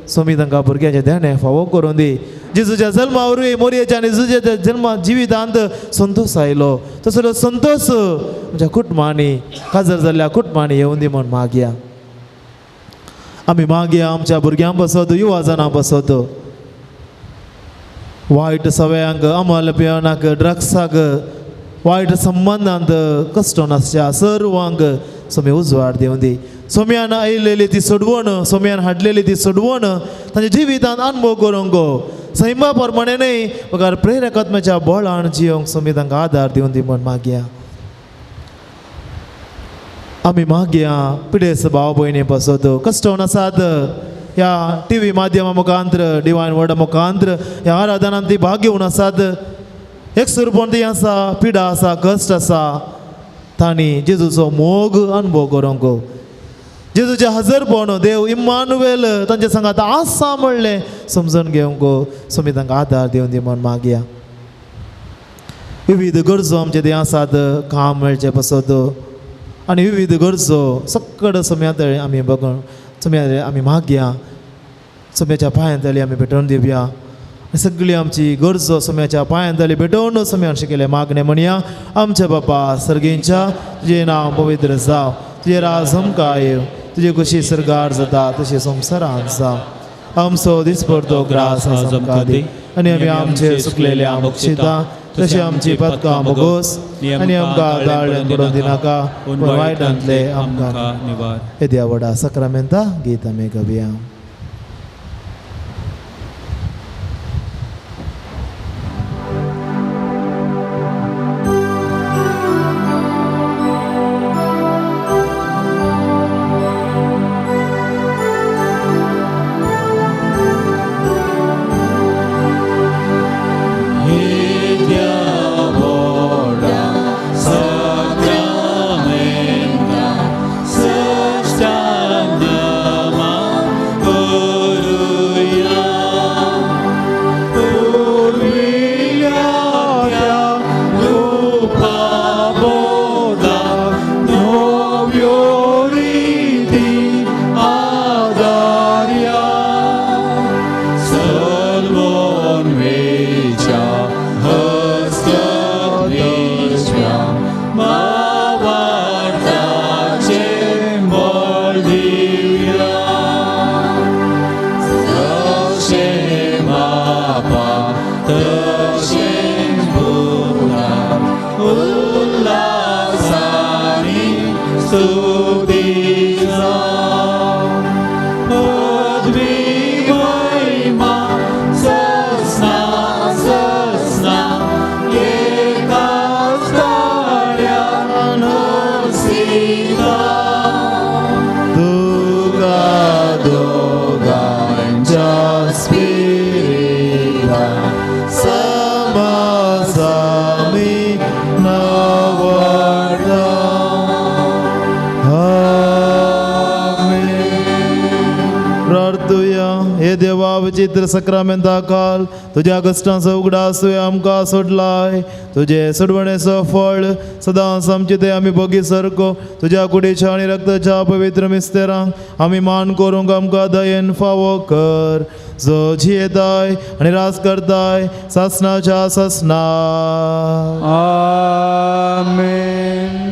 सोमी तांकां भुरग्यांचे देणे फावो करून दी. जेजूच्या जल्मावरूय मोरयेच्या आनी जेजूच्या जल्मा जिवितांत संतोष आयलो, तसलो संतोष आमच्या कुटुंबांनी, काजर जाल्ल्या कुटुंबांनी येवं दी म्हूण मागया. आमी मागया आमच्या भुरग्यांक बसत, युवा जनांक बसत, वायट सवयांक, अमल पियेवनाक, ड्रग्साक, वायट संबंधांत कश्ट नासच्या सर्वांक सोमी उजवाड दिवं दी. सोम्यान आयिल्ली ती सोडवण, सोम्यान हाडलेली ती सोडवण तांच्या जिवितांत अनुभव करूंक, सैमा प्रमाणे न्हय फकत प्रेरकात्म्याच्या बळान जियोंक सोमी तांकां आदार दिवं दी म्हूण मागया. आमी मागया पिडेस भाव भयणी बसत, कश्टवन आसात ह्या TV माध्यमा मुखांतर, डिवायन वर्डा मुखांतर ह्या आराधनांत ती भाग घेवन आसात. एकसुरपण ती आसा, पिडा आसा, कश्ट आसा, तांणी जेजूचो मोग अनुभव करूंक, जेजूचे हजरपण, देव इम्मानुएल तांचे सांगात आसा म्हणलें समजून घेवंक सोमी तांकां आदार दिवं दी म्हूण मागया. विविध गरजो आमचे थंय आसात, काम मेळचें बसत आनी विविध गरजो सकड सोम्यात आमी बघून सोम्या आमी मागया. सोम्याच्या पांयांतली आमी भेटोवन दिवया. सगळी आमची गरजो सोम्याच्या पांयांतली भेटोवन सोम्यान शिकयलें मागणें म्हणया. आमच्या बापा सर्गेंच्या, तुजें नांव पवित्र जावं, तुजें राज आमकां येव, तुजी कशी सरगार जाता तशी संवसारांत जावं. आमचो दिसपडतो ग्रास आज आमकां दी. आनी आमी आमचे सुकलेले आमोक्षिता तशी आमची पदकां मोगोस आनी आमकां दाळ्यान पडून दिनाका पूण वायटांतले आमकां निवार. येद्या व्हडा सक्रामेंता गीत आमी गावया. विचित्र सक्रामेंता काल तुझ्या कष्टांचो उगडास तुवें आमकां सोडलाय. तुझे सोडवणेचो फळ सदांच आमचे ते आमी बगी सारको तुज्या कुडीच्या आनी रक्ताच्या पवित्र मिस्तेरांक आमी मान करूंक आमकां दयेन फावो कर. जो जियेताय आनी रास करताय सासणाच्या सासना. आमेन.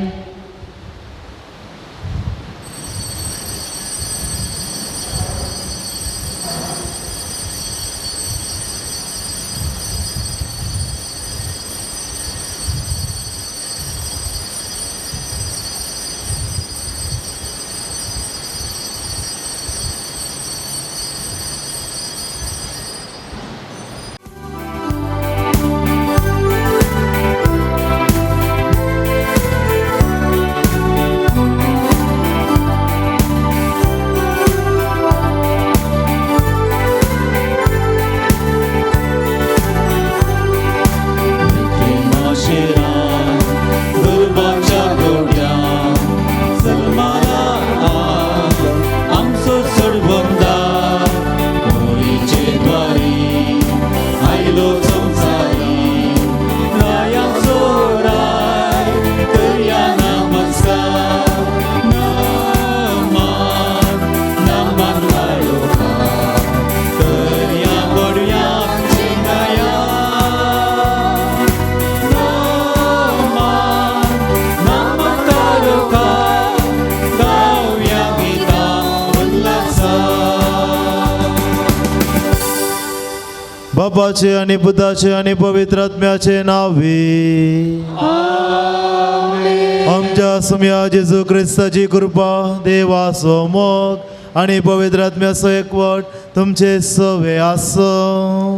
बापाचे आणि पुताचे आणि पवित्र आत्म्याचे नावे. आमच्या सुम्या जेजू ख्रिस्ताची कृपा देवाचो मोग आणि पवित्र आत्म्याचो एकवट तुमचे सवे आसो.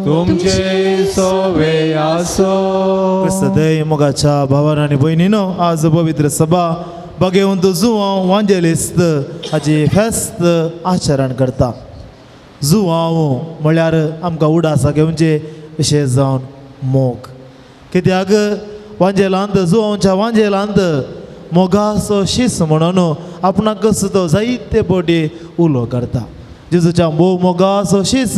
तुमचे सवे आसो. ख्रिस्तदय मोगाच्या भावान आणि भयणीनो आज पवित्र सभा बगेवंत जुवांव वांजेलिस्त हाची फेस्त आचरण करता. जुवांव म्हळ्यार आमकां उडासा घेवचे विशेष जावन मोग. कित्याक वांजेलांत जुवांवच्या वांजेलांत मोगाचो शीस म्हणून आपणाक तो जायते फावटी उलो करता. जेजूच्या मोगाचो शीस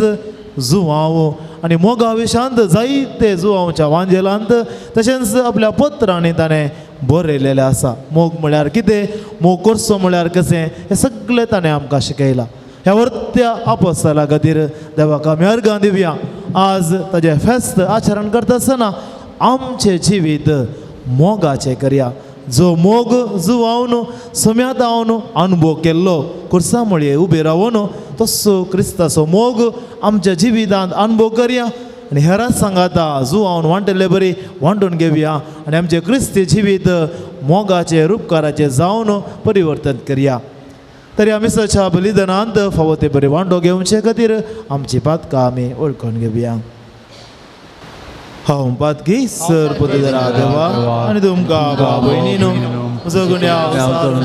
जुवांव आनी मोगा विशांत जायते जुवांवच्या वांजेलांत तशेंच आपल्या पत्रांनी ताणें बरयलेलें आसा. मोग म्हळ्यार कितें, मोग करचो म्हळ्यार कशें, हें सगळें ताणें आमकां शिकयलां. ह्या वर्त्या आपोस्तला खातीर देवाक आमी अर्गां दिवया. आज ताजें फेस्त आचरण करता आसतना आमचें जिवीत मोगाचें करया. जो मोग जुवांवन सम्यात हांवन अनुभव केल्लो खुर्सा म्हळ्ये उबे रावून तसो क्रिस्ताचो मोग आमच्या जिवितांत अनुभव करया. आणि हेराच सांगाता जो हांव वांटले बरी वांटून घेवया आणि आमचे क्रिस्ती जिवीत मोगाचे रूपकाराचे जावन परिवर्तन करया. तरी आमी सच्या बलिदानांत फावो ते बरे वांटो घेवचे खातीर आमची पातकां आमी ओळखून घेवया. हांव पातकी सर पुतदरा देवा आनी तुमकां भाव भयणीनो म्हजो गुन्यांव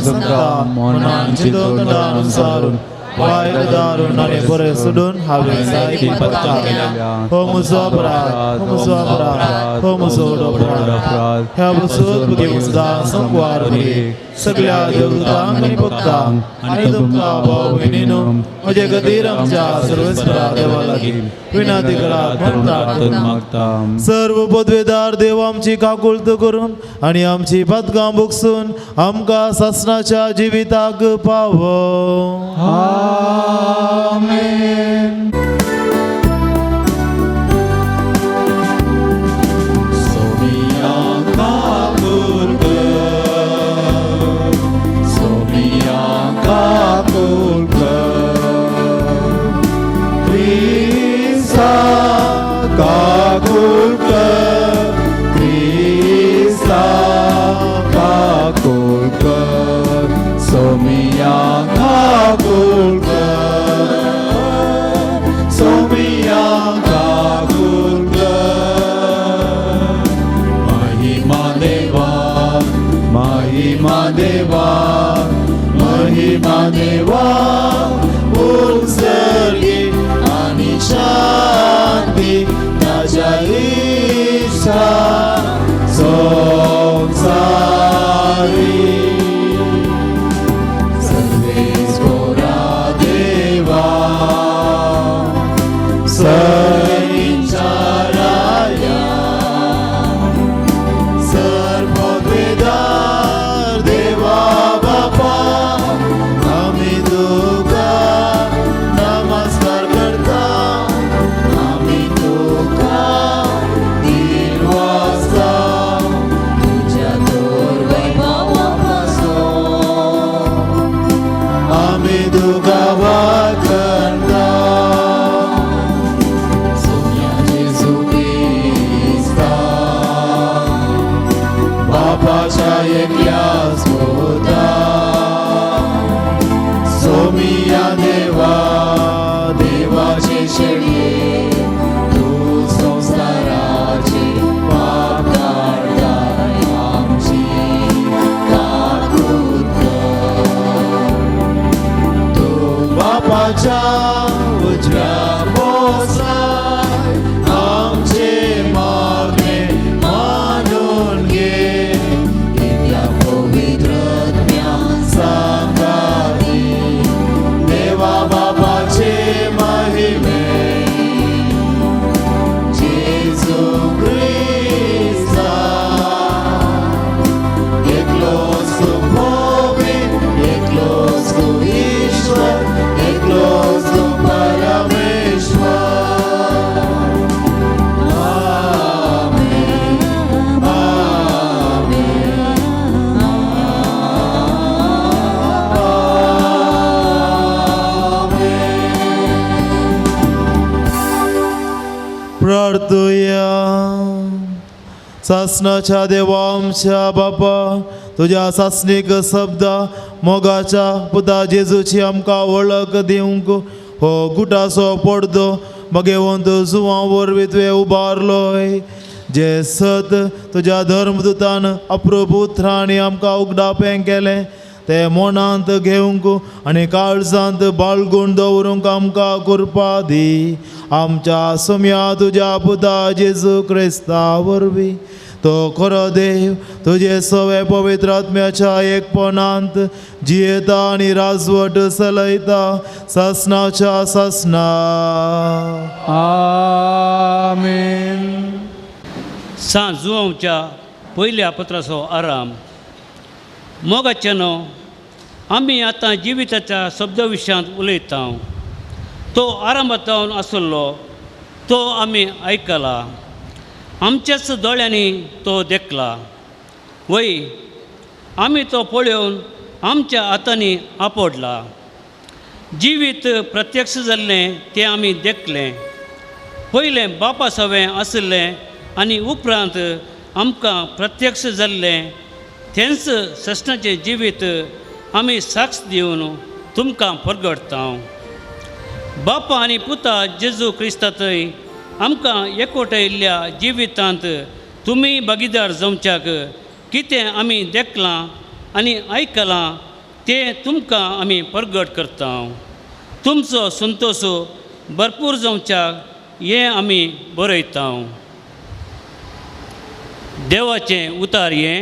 सांगता मनान चिंतून तोंडान विचारून वायट दारून आनी बरें सोडून हांवें जायती पातकां केल्या. हो म्हजो अपराध, हो म्हजो अपराध, हो म्हजो अपराध. ह्या बसून मुगे सदां संकवार करी सगळ्या देवदूतांक आनी भक्तांक आनी तुमकां भाव भयणीनो म्हजे खातीर आमच्या सर्वेस्परा देवा लागीं विनंती करात म्हणटा मागता. सर्व पदवेदार देव आमची काकुळत करून आनी आमची पातकां भोगसून आमकां सासणाच्या जिविताक पावो. आमेन. महिमा देवा उत्सर्गी आणि शांती ताज्या इच्छा संसारी सर्वेश्वरा देवा सैन्याच्या राया सर्ववेदार देवा बापा आम्ही तुका नमस्कार करता. आम्ही तुका दिन वाजता तुझ्या थोर वैभवापासून आम्ही तुका वाखणता. सोन्या जेजू ख्रिस्ता बापाच्या एकल्याच पुता सोमिया देवा देवाचे शेडे तू संसाराचे पाप काढताय आमची काकूत तू बापाच्या उजव्या बोसाय आमचे मागणे मानून घे. त्या पवित्र सांगाती देवा बापाचे महिमे जेजू ख्रिस्ता एकलोच तू भोवे एकलोच तू ईश्वर एकलोच तू परमेश्वर. आमेन प्रार्थूया. सासणाच्या देवा आमच्या बापा तुझ्या सासणीक शब्द मोगाच्या पुता जेजूची आमकां वळख दिवंक हो गुटाचो पडदो मगेवंत जुवां वरवीं तुवें उबारलोय. जे सत तुज्या धर्मदुतान अप्रभुत्रांनी आमकां उगडापें केलें ते मोनांत घेवंक आनी काळजांत बाळगून दवरूंक आमकां कृपा दी. आमच्या सोम्या तुज्या पुता जेजू क्रिस्ता वरवीं तो खरो देव तुजे सवे पवित्र आत्म्याच्या एकपणांत जियेता आनी राजवट चलयता सासणाच्या सासना. आमेन. सांज जुवांच्या पयल्या पत्राचो आराम. मोगाचेनो आमी आतां जिविताच्या शब्दा विशयांत उलयता. तो आरामांतावन आसलो तो आमी आयकला आमच्याच दोळ्यांनी तो देखला. वय आमी तो पळोवन आमच्या हातांनी आपडला. जिवीत प्रत्यक्ष जाल्लें तें आमी देखलें. पयलें बापा सवें आसलें आनी उपरांत आमकां प्रत्यक्ष जाल्लें तेंच सस्नाचें जिवीत आमी साक्ष दिवन तुमकां परगडता. बापा आनी पुता जेजू क्रिस्तांतय आमकां एकवटायिल्ल्या जिवितांत तुमी भागीदार जावच्याक कितें आमी देखलां आनी आयकलां तें तुमकां आमी परगट करता. तुमचो संतोश भरपूर जावच्याक हें आमी बरयता. देवाचें उतार हें.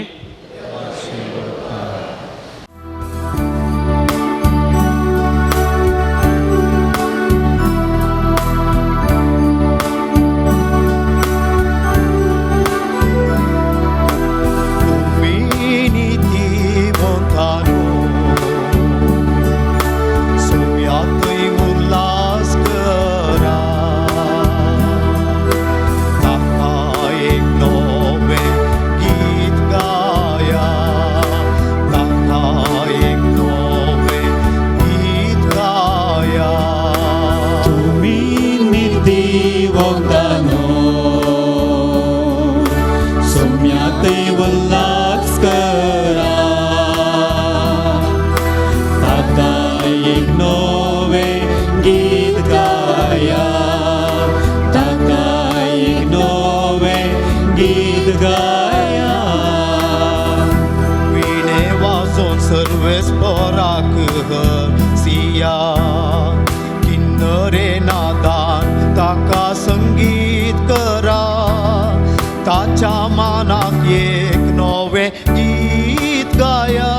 सिया किन्नरे नादान ताका संगीत करा. ताच्या मानाक एक नवे गीत गाया.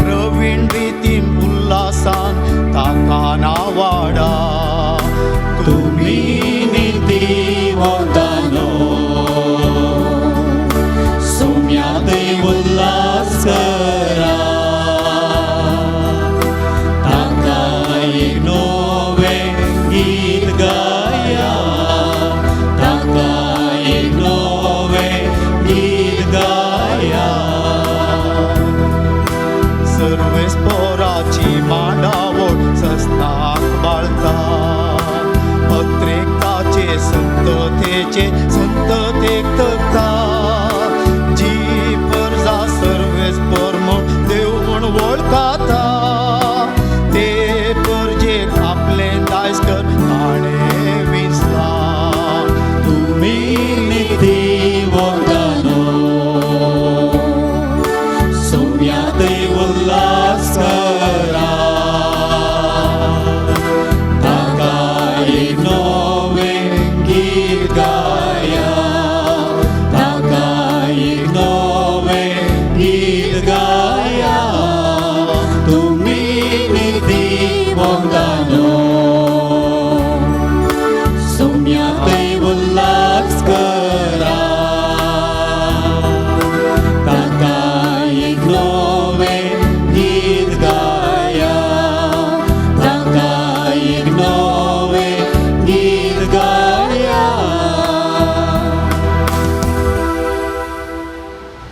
प्रवीण रितीन उल्हासान ताका नावाडा. तुम्ही निती वंदनो सोम्याते उल्हास करा. मांडावळ सस्नाक बाळता. अत्रेकाचे संततेक तकता. जी परजा सर्वेस परम देव म्हण वळखाता. ते परजेक आपलें दायज कर ताणें विसला. तुमी निधी वंदनो सोम्याते उल्हास करा.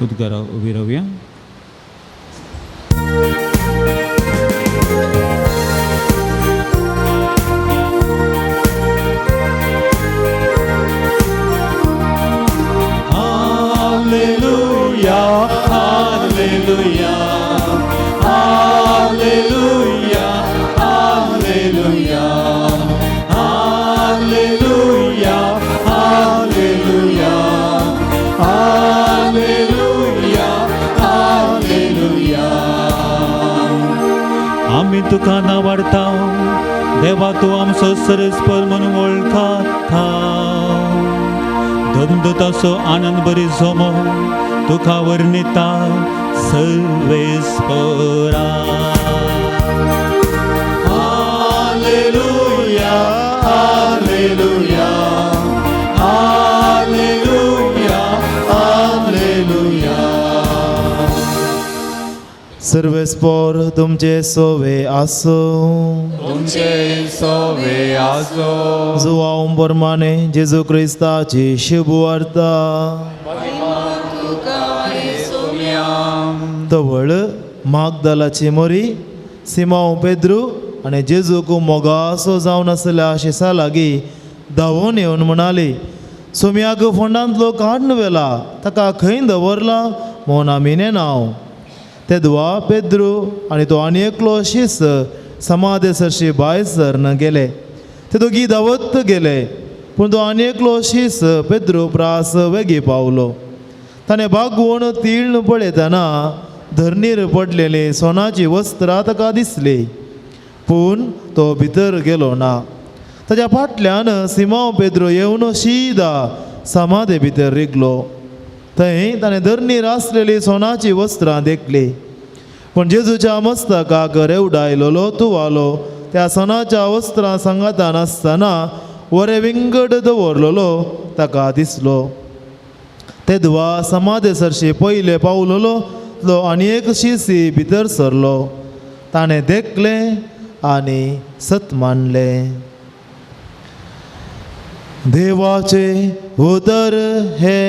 उद्गारा उभी राहूया. Hallelujah hallelujah hallelujah hallelujah hallelujah hallelujah hallelujah hallelujah. आम्ही तुका नावाडता देवा, तू आमचो सरस्पर म्हणून वळखाता. धमधताचो आनंद बरी जमो तुका वर्णिता सर्वेस्परा. Hallelujah hallelujah hallelujah hallelujah. सर्वेस्पर तुमचे सोवे आसो. तुमचे सोवे आसो. जुवांव प्रमाणे जेजू क्रिस्ताची शुभ वार्ता. तवळ मागदलाची मोरी सिमांव पेद्रू आनी जेजूक मोगासो जावन आसल्या आशिसा लागीं धांवून येवन म्हणाली, सोम्याक फोंडांतलो काडून व्हेला, ताका खंय दवरला म्हूण आमी नेनाव. तेदवा पेद्रू आनी तो आनी एकलो शिस समाधी सरशी भायर सरन गेले. ते दोगी धांवत गेले, पूण तो आनी एकलो शिस पेद्रू प्रास वेगी पावलो. ताणें भागवून तीळ पळयतना धरणीर पडलेली सोनाची वस्त्रां ताका दिसली, पूण तो भितर गेलो ना. ताच्या फाटल्यान सिमांव पेद्रो येवन शिदा समाधी भितर रिगलो. थंय ताणें धरणीर आसलेली सोनाची वस्त्रां देखली, पूण जेजूच्या मस्तकाक रेवडायलोलो तुवालो त्या सोनाच्या वस्त्रां सांगाता नासतना वरे विंगड दवरलेलो ताका दिसलो. तेदवा समाधी सरशी पयले पावलोलो आनी एक शिसी भितर सरलो. ताणें देखलें आनी सत मानलें. देवाचे उतर हे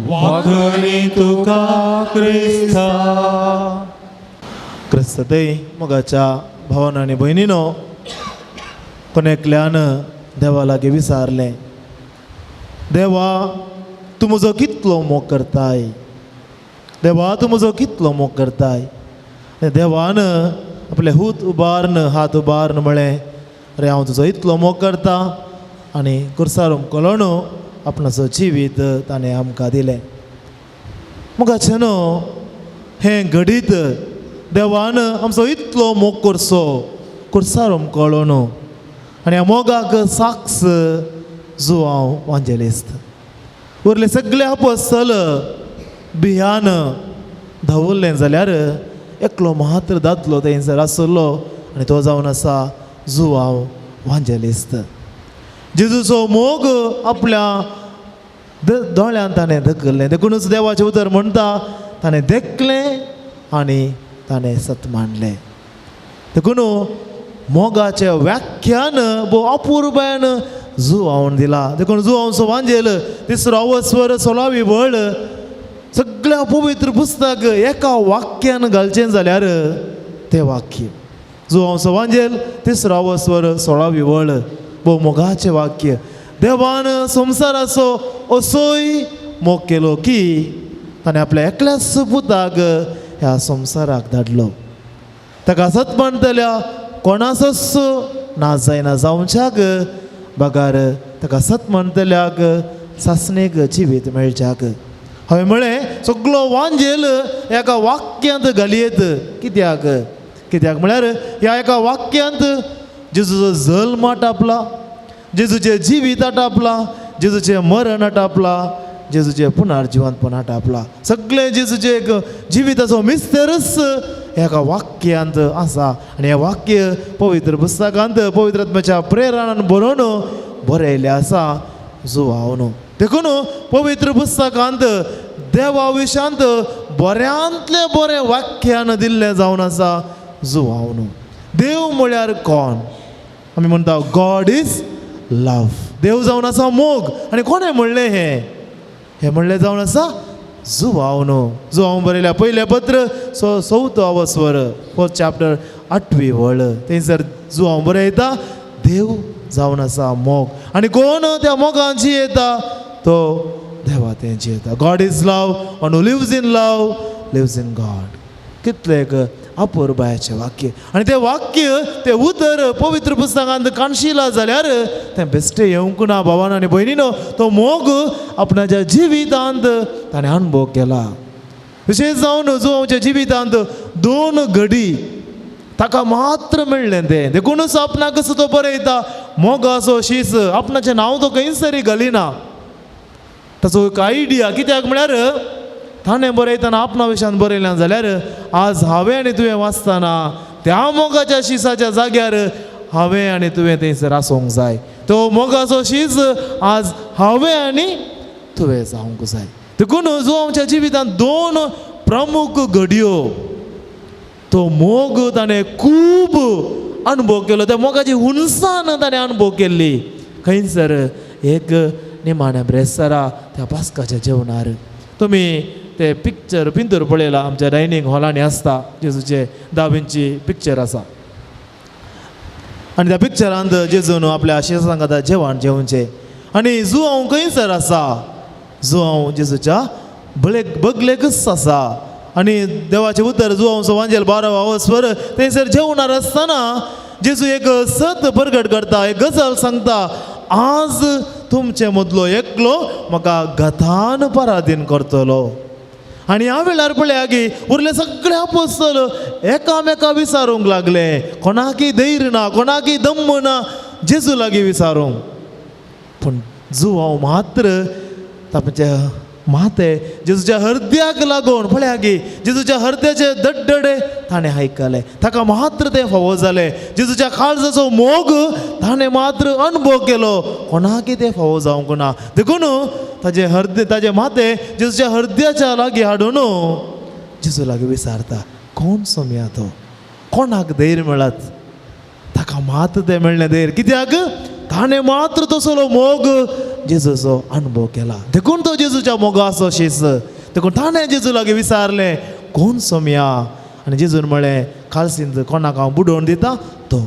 वागणी तुका क्रिस्ता. क्रिस्तय मोगाच्या भावांनो आनी भयणीनो, कोण एकल्यान देवा लागीं विचारलें, देवा तूं म्हजो कितलो मोग करताय? देवा तूं म्हजो कितलो मोग करताय? देवान आपले हात उबारन म्हळें, अरे हांव तुजो इतलो मोग करता. आनी कुर्सारूम कळोन आपणाचो जिवीत ताणें आमकां दिलें. मोगाचें न्हू, हें घडीत देवान आमचो इतलो मोग करचो कुर्सारूम कळोन. आनी ह्या मोगाक साक्ष जो हांव वांजेलिस्त. उरले सगळे अपोस्तल भियान धांवल्ले जाल्यार एकलो मात्र दादलो थंयसर आसलो, आनी तो जावन आसा जो हांव वांजेलिस्त. जेजूचो मोग आपल्या दोळ्यान ताणें धकल्लें, देखूनच देवाचें उतर म्हणटा, ताणें देखलें आनी ताणें सत मानलें. देखून मोगाचें व्याख्यान भोव अपुर्बायेन जुआवन दिला. देखून जुआवचो वांजेल तिसरो अवस्वर 16वी वळ सगळ्या पवित्र पुस्तक एका वाक्यान घालचें जाल्यार तें वाक्य. जुआवचो वांजेल तिसरो अवस्वर 16वी वळ भोव मोगाचें वाक्य. देवान संवसाराचो असोय मोग केलो की ताणें आपल्या एकल्याच पुताक ह्या संवसाराक धाडलो. ताका सत म्हणटल्या कोणाचोच नाश जायना जावच्याक, बगार ताका सत म्हणटल्याक सासणेक जिवीत मेळच्याक. हांवें म्हळें सगळो वांजेल एका वाक्यांत घालयेत. कित्याक म्हळ्यार ह्या एका वाक्यांत जेजूचो जल्म आटापला, जेजूचें जिवीत आटापला, जेजूचें मरण आटापला, जेजूचें पुनर्जिवंतपण आटापला. सगळें जेजूचें एक जिविताचो मिस्तेरच एका वाक्यांत आसा. आनी हें वाक्य पवित्र पुस्तकांत पवित्र आत्म्याच्या प्रेरणान बरोवन बरयल्लें आसा जुआवन. देखून पवित्र पुस्तकांत देवा विशयांत बऱ्यांतलें बरें वाक्यान दिल्लें जावन आसा जुआवन. देव म्हळ्यार कोण? आमी म्हणटा गॉड इज लव. देव जावन आसा मोग. आनी कोणें म्हणलें हें म्हणलें जावन आसा जुआवन. जुआवन बरयल्या पयलें पत्र 4थो अवस्वर 4th chapter 8वी वळ. थंयसर जुआवन बरयता देव जावन आसा मोग. आनी कोण त्या मोगान जियेता तो देवा तें जियेता. God is love one who lives in love lives in God. कितलें एक अपुर्बायेचें वाक्य. आनी तें वाक्य तें उतर पवित्र पुस्तकांत काणशिला जाल्यार तें बेश्टें येवंक ना भावान आनी भयणीनो. तो मोग आपणाच्या जिवितांत ताणें अनुभव केला. विशेश जावन जुआवच्या जिवितांत 2 घडी ताका मात्र मेळ्ळें तें. देखूनच आपणाक कसो तो बरयता मोगाचो शीस. आपणाचें नांव तो खंयसरी घालिना. ताचो एक आयडिया. कित्याक म्हळ्यार ताणें बरयतना आपणा विशयान बरयलें जाल्यार आज हांवें आनी तुवें वाचतना त्या मोगाच्या शिसाच्या जाग्यार हांवें आनी तुवें थंयसर आसूंक जाय. तो मोगाचो शीस आज हांवें आनी तुवें जावंक जाय. देखून जो आमच्या जिवितांत 2 प्रमुख घडयो तो मोग ताणें खूब अनुभव केलो. त्या मोगाची हुनसाण ताणें अनुभव केल्ली. खंयसर एक निमाण्या ब्रेस्तारा त्या पास्काच्या जेवणार. तुमी ते पिक्चर भितर पळयला आमच्या डायनींग हॉलांनी आसता. जेजूचे 10 इंची पिक्चर आसा. आनी त्या पिक्चरांत जेजून आपल्या शिष्यां सांगता जेवण जेवचे आनी जो हांव खंयसर आसा जो हांव जेजूच्या बगलेकच आसा आनी देवाचें उतर जो हांव वांजेल 12 वस्वर थंयसर जेवणार आसतना जेजू एक सत प्रगट करता एक गजाल सांगता आज तुमचे मदलो एकलो म्हाका गतान पराधीन करतलो आनी ह्या वेळार पळया की उरले सगळे आपोस्तल एकामेका विचारूंक लागले कोणाकी धैर्य ना कोणाकी दम्म ना जेजू लागीं विचारूंक पूण जो हांव मात्र ताचे माते जेजूच्या हृदयाक लागून पळया की जेजूच्या हृदयाचे दडदडे ताणें आयकले ताका मात्र ते फावो जाले जेजूच्या काळजाचो मोग ताणें मात्र अनुभव केलो कोणाकी ते फावो जावंक ना देखून ताजे माते जेजूच्या हृदयाच्या लागीं हाडून जेजू लागीं विचारता कोण सोम्या तो कोणाक धैर्य मेळत ताका मात्र ते मेळ्ळें धैर्य कित्याक ताणें मात्र तसलो मोग जेजूचो अनुभव केला देखून तो जेजूच्या मोगाचो शीस देखून ताणें जेजू लागीं विचारलें कोण सोम्या आनी जेजून म्हळें खालसींत कोणाक हांव बुडोवन दिता तो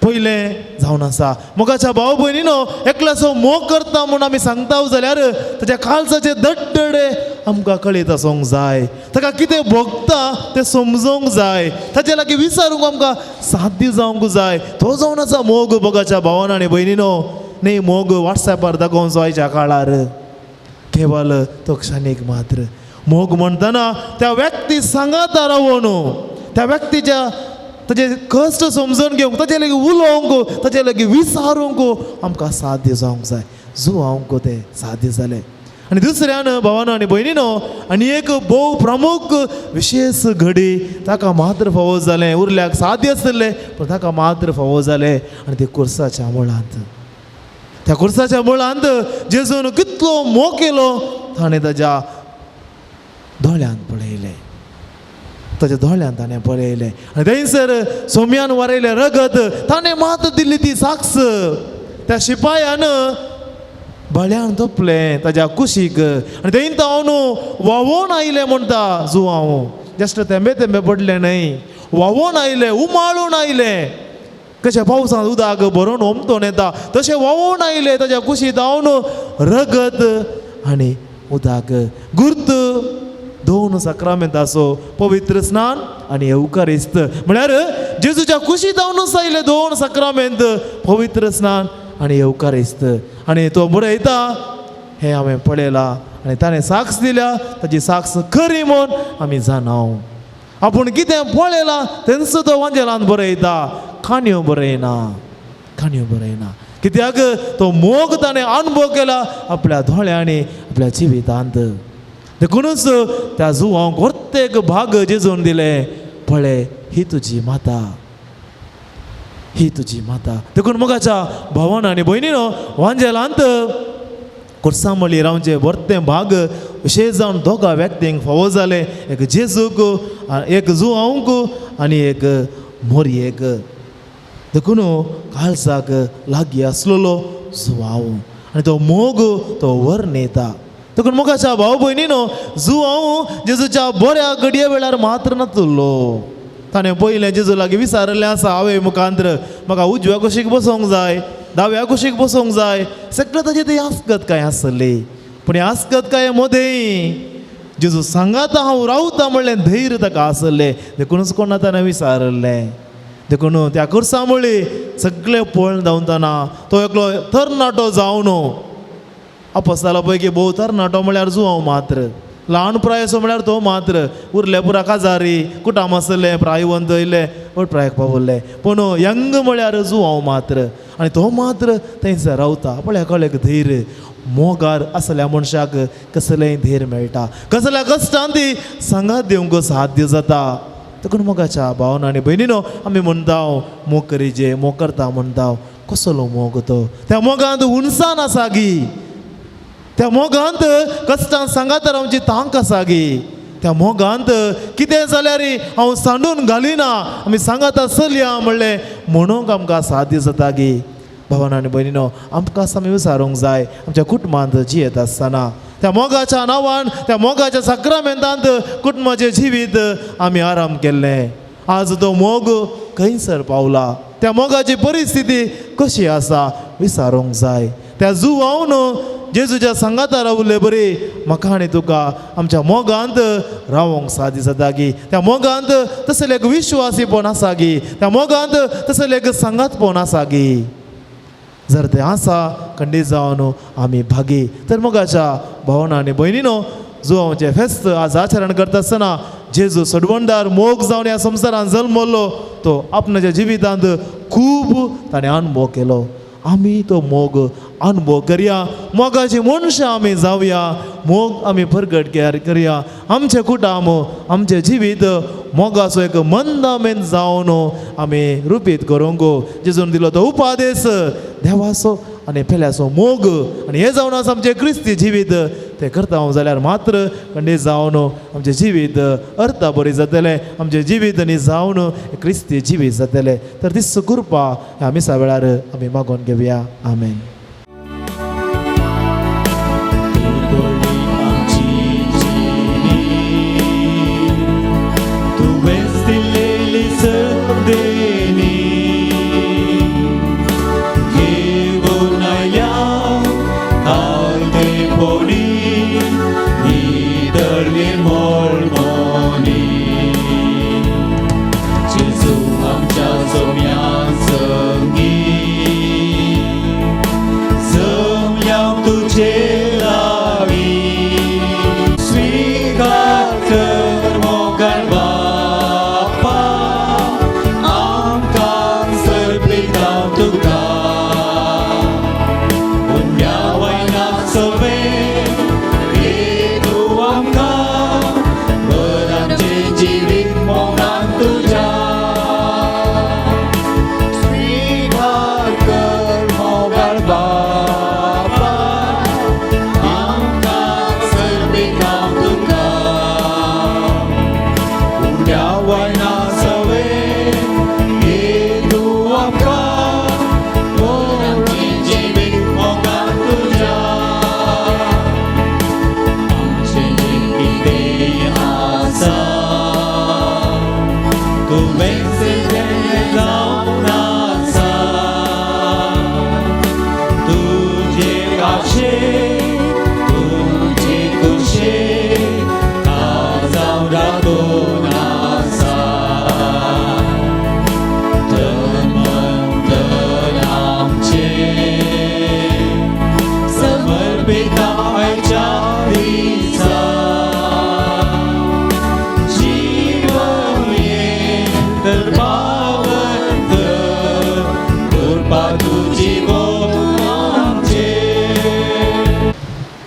पयलें जावन आसा मोगाच्या भाव भयणीनो एकल्याचो मोग करता म्हूण आमी सांगता जाल्यार ताच्या काळजाचे दडदडे आमकां कळीत आसूंक जाय ताका कितें भोगता तें समजूंक जाय ताचे लागीं विचारूंक आमकां साध्य जावंक जाय तो जावन आसा मोग मोगाच्या भावान आनी भयणीनो न्ही मोग वॉट्सॅपार दाखोवचो आयच्या काळार केवल तो क्षणीक मात्र मोग म्हणटना त्या व्यक्ती सांगाता रावून त्या व्यक्तीच्या ताजे कश्ट समजून घेवंक ताचे लागीं उलोवंक ताचे लागीं विचारूंक आमकां साध्य जावंक जाय जो हांव तें साध्य जालें आनी दुसऱ्यान भावानो आनी भयणीनो आनी एक भोव प्रमुख विशेष घडी ताका मात्र फावो जालें उरल्याक साध्य आसलें पूण ताका मात्र फावो जालें आनी ते कुर्साच्या मुळांत त्या कुर्साच्या मुळांत जेजून कितलो मोग केलो ताणें ताच्या दोळ्यांत पळयलें ताच्या दोळ्यांत ताणें पळयलें आनी थंयसर सोम्यान वारयलें रगत ताणें मात दिल्ली ती साक्ष त्या शिपायान बळ्यान तोपलें ताच्या कुशीक आनी थंय हांव न्हू व्हांवोन आयलें म्हणटा जो हांव जस्ट तेंबे पडलें न्हय व्हांवोन आयलें उमाळून आयलें कशें पावसांत उदक भरून ओमतोन येता तशें व्हांवोन आयलें ताच्या कुशींत हांव न्हू रगत आनी उदक गुर्त 2 सक्रामेंत आसो पवित्र स्नान आनी एवकारिस्त म्हळ्यार जेजूच्या कुशींत हांव न्हू आयले 2 सक्रामेंत पवित्र स्नान आनी एवकारिस्त आनी तो बरयता हें हांवें पळयलां आनी ताणें साक्ष दिल्या ताची साक्ष खरी म्हूण आमी जाणाव आपूण कितें पळयलां तेंच तो वांजेलांत बरयता काणयो बरयना कित्याक तो मोग ताणें अनुभव केला आपल्या दोळ्यांनी आपल्या जिवितांत देखूनच त्या जुवांक प्रत्येक भाग जेजून दिले पळय ही तुजी माता देखून मोगाच्या भावान आनी भयणीनो वांजेलांत कुर्सामळी रावचे वर्तें भाग विशेष जावन दोगा व्यक्तींक फावो जाले एक जेजूक एक जुवांक आनी एक मोरयेक देखून काळजाक लागीं आसलेलो जुवांव आनी तो मोग तो वर नेता देखून मोगाच्या भाव भयणीनो जुवांव जेजूच्या बऱ्या घडये वेळार मात्र नातुरलो ताणें पयलें जेजू लागीं विचारलें आसा हांवें मुखांत्र म्हाका उजव्या कुशीक बसोंक जाय दाव्या कुशीक बसोंक जाय सगळें ताजें ती आस्कत काय आसली पूण हे आस्कत काय मदें जेजू सांगाता हांव रावता म्हणलें धैर्य ताका आसलें देखूनच कोणा ताणें विचारलें देखून त्या कुर्सामळी सगळें पळोवन धांवतना तो एकलो तरणाटो जावन अपोस्तला पैकी भोव तरणाटो म्हळ्यार जुवांव मात्र ल्हान प्रायसो म्हळ्यार तो मात्र उरले पुरा काजारी कुटाम आसले प्रायवंत येयले वट प्रायक पावले पूण यंग म्हळ्यार जुवांव मात्र आनी तो मात्र थंयसर रावता पळय कळ्ळें धैर्य मोगार असल्या मनशाक कसलेंय धैर्य मेळटा कसल्या कश्टांत ती सांगात दिवंक साध्य जाता देखून मोगाच्या भावना आनी भयणीनो आमी म्हणटा मोग करीजे मोग करता म्हणटा कसलो मोग तो त्या मोगांत उणसाण आसा गी त्या मोगांत कश्टांत सांगात रावची तांक आसा गी त्या मोगांत कितें जाल्यार हांव सांडून घालिना आमी सांगात चलया म्हणलें म्हणूंक आमकां साध्य जाता गी भावानो आनी भयणीनो आमकां आमी विचारूंक जाय आमच्या कुटुंबांत जियेत आसतना त्या मोगाच्या नांवान त्या मोगाच्या सक्रामेंतांत कुटुंबाचें जिवीत आमी आराम केल्लें आज तो मोग खंयसर पावला त्या मोगाची परिस्थिती कशी आसा विचारूंक जाय. त्या जुवावन जेजूच्या संगाता रावले बरे म्हाका आनी तुका आमच्या मोगांत रावंक सादी जाता गी. त्या मोगांत तसले एक विश्वासीपण आसा गी. त्या मोगांत तसले एक संगातपण आसा गी. जर ते आसा खंडीत जावन आमी भागी. तर मोगाच्या भावना आनी भयणीनो, जुवांचे फेस्त आज आचरण करता आसतना जेजू सडवणदार मोग जावन ह्या संवसारांत जल्मलो. तो आपणाच्या जिवितांत खूब ताणें अनुभव केलो. आमी तो मोग अनुभव करया. मोगाची मनशां आमी जावया. मोग आमी प्रगट करया. आमचे कुटुंब आमचे जिवीत मोगाचो एक मंदामेन जावन आमी रुपीत करूंक जेजून दिलो तो उपादेश देवाचो आनी पेल्याचो मोग. आनी हे जावन आसा आमचें क्रिस्ती जिवीत. ते करता जाल्यार मात्र खंडीत जावन आमचें जिवीत अर्था बरी जातलें. आमचें जिवीत न्ही जावन क्रिस्ती जिवीत जातलें. तर ती कृपा ह्या मिसा वेळार आमी मागून घेवया. आमेन.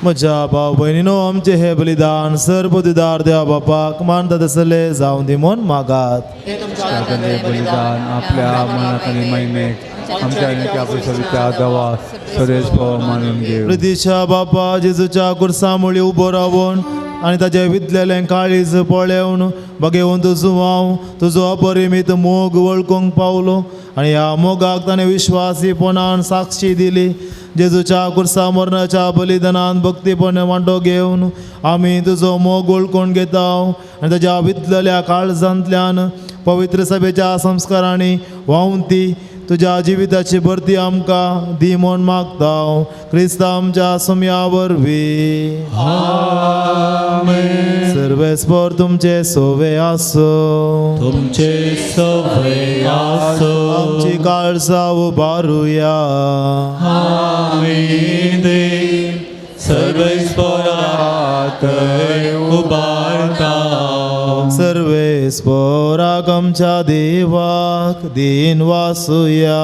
म्हज्या भाव भयणीनो, आमचे हे बलिदान सर्वोदिदार देवा बापाक मानता तसले जावं दी म्हूण मागात. बलिदान आपल्या मनात आणि महिमेत आमच्या आणि त्या पवित्र देवा सदैव मानून घेऊ. प्रितीच्या बापा जेजूच्या कुर्सामुळी उबो रावून आनी ताचे वितलेलें काळीज पळेवन बगेवन तुजो हांव तुजो अपरिमीत मोग वळखूंक पावलो आनी ह्या मोगाक ताणें विश्वासीपणान साक्षी दिली. जेजूच्या कुर्सा मरणाच्या बलिदानान भक्तीपण वांटो घेवन आमी तुजो मोग वळखून घेता आनी ताच्या वितलेल्या काळजांतल्यान पवित्र सभेच्या संस्कारांनी व्हांवन ती तुझ्या जिविताची भरती आमकां दी म्हूण मागता. क्रिस्त आमच्या सुम्या वरवीं. सर्वेस्पर तुमचे सोवे आसो. तुमचे सवय आसो. आमची काळजा उबारुया. सर्वेस्परात उबारता. सर्वेस्पराक आमच्या देवाक दिन वासुया.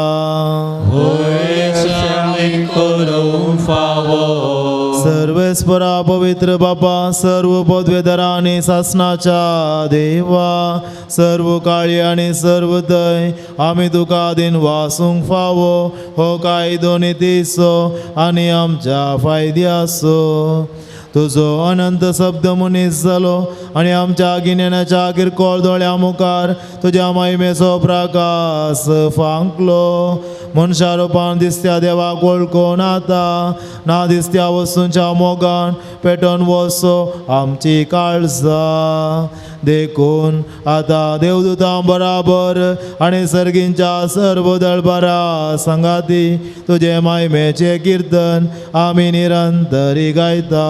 करूं फावो. सर्वेस्परा पवित्र बापा, सर्व पदवेदार आनी शासनाच्या देवा, सर्व काळी आनी सर्व दय आमी तुका दिन वासूंक फावो. हो कायदो नितीचो आनी आमच्या फायद्याचो. तुजो अनंत शब्द मनीस जालो आनी आमच्या गिन्यानाच्या किरकोळ दोळ्या मुखार तुज्या महिमेचो प्रकाश फांकलो. मनशा रुपान दिसत्या देवाक वळखून आता ना दिसत्या वस्तूंच्या मोगान पेटोवन वचो आमची काळजा. देखून आता देवदूतां बराबर आणि सर्गींच्या सर्व दळबारा संगाती तुझे महिमेचे कीर्तन आम्ही निरंतरी गायता.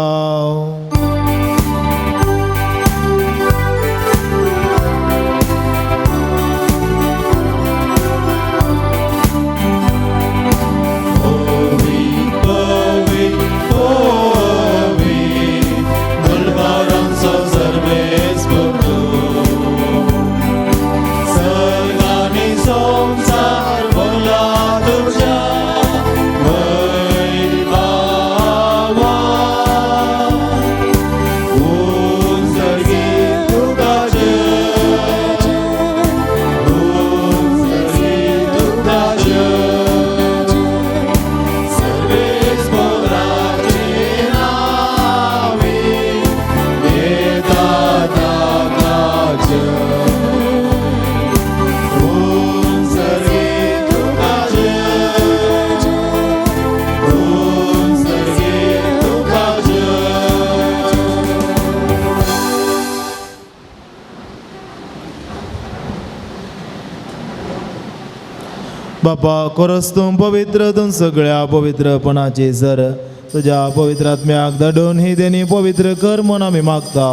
बापा खरोच तूं पवित्र, तूं सगळ्या पवित्रपणाची सर. तुझ्या पवित्र आत्म्याक धाडून ही देणी पवित्र कर म्हूण आमी मागता.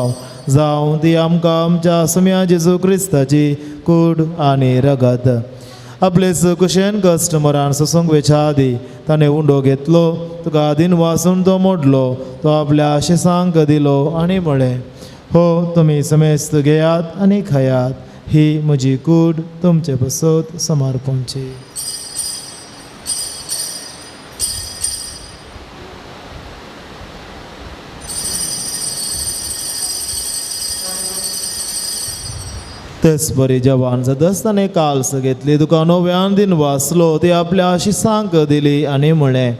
जावं ती आमकां आमच्या सुम्या जेजू क्रिस्ताची कूड आनी रगत. आपले कुशेन कश्ट मरण सोसूंक वेच्या आदी ताणें उंडो घेतलो, तुका दिन वासून तो मोडलो, तो आपल्या शिसांक दिलो आनी म्हळें, हो तुमी समेस्त घेयात आनी खायात, ही म्हजी कूड तुमचे बसत समर्पणची. तेच बरी जवान जातास्ताने काल्स घेतली, तुका नव्यान दिन वाचलो, ती आपल्या शिसांक दिली आनी म्हळें,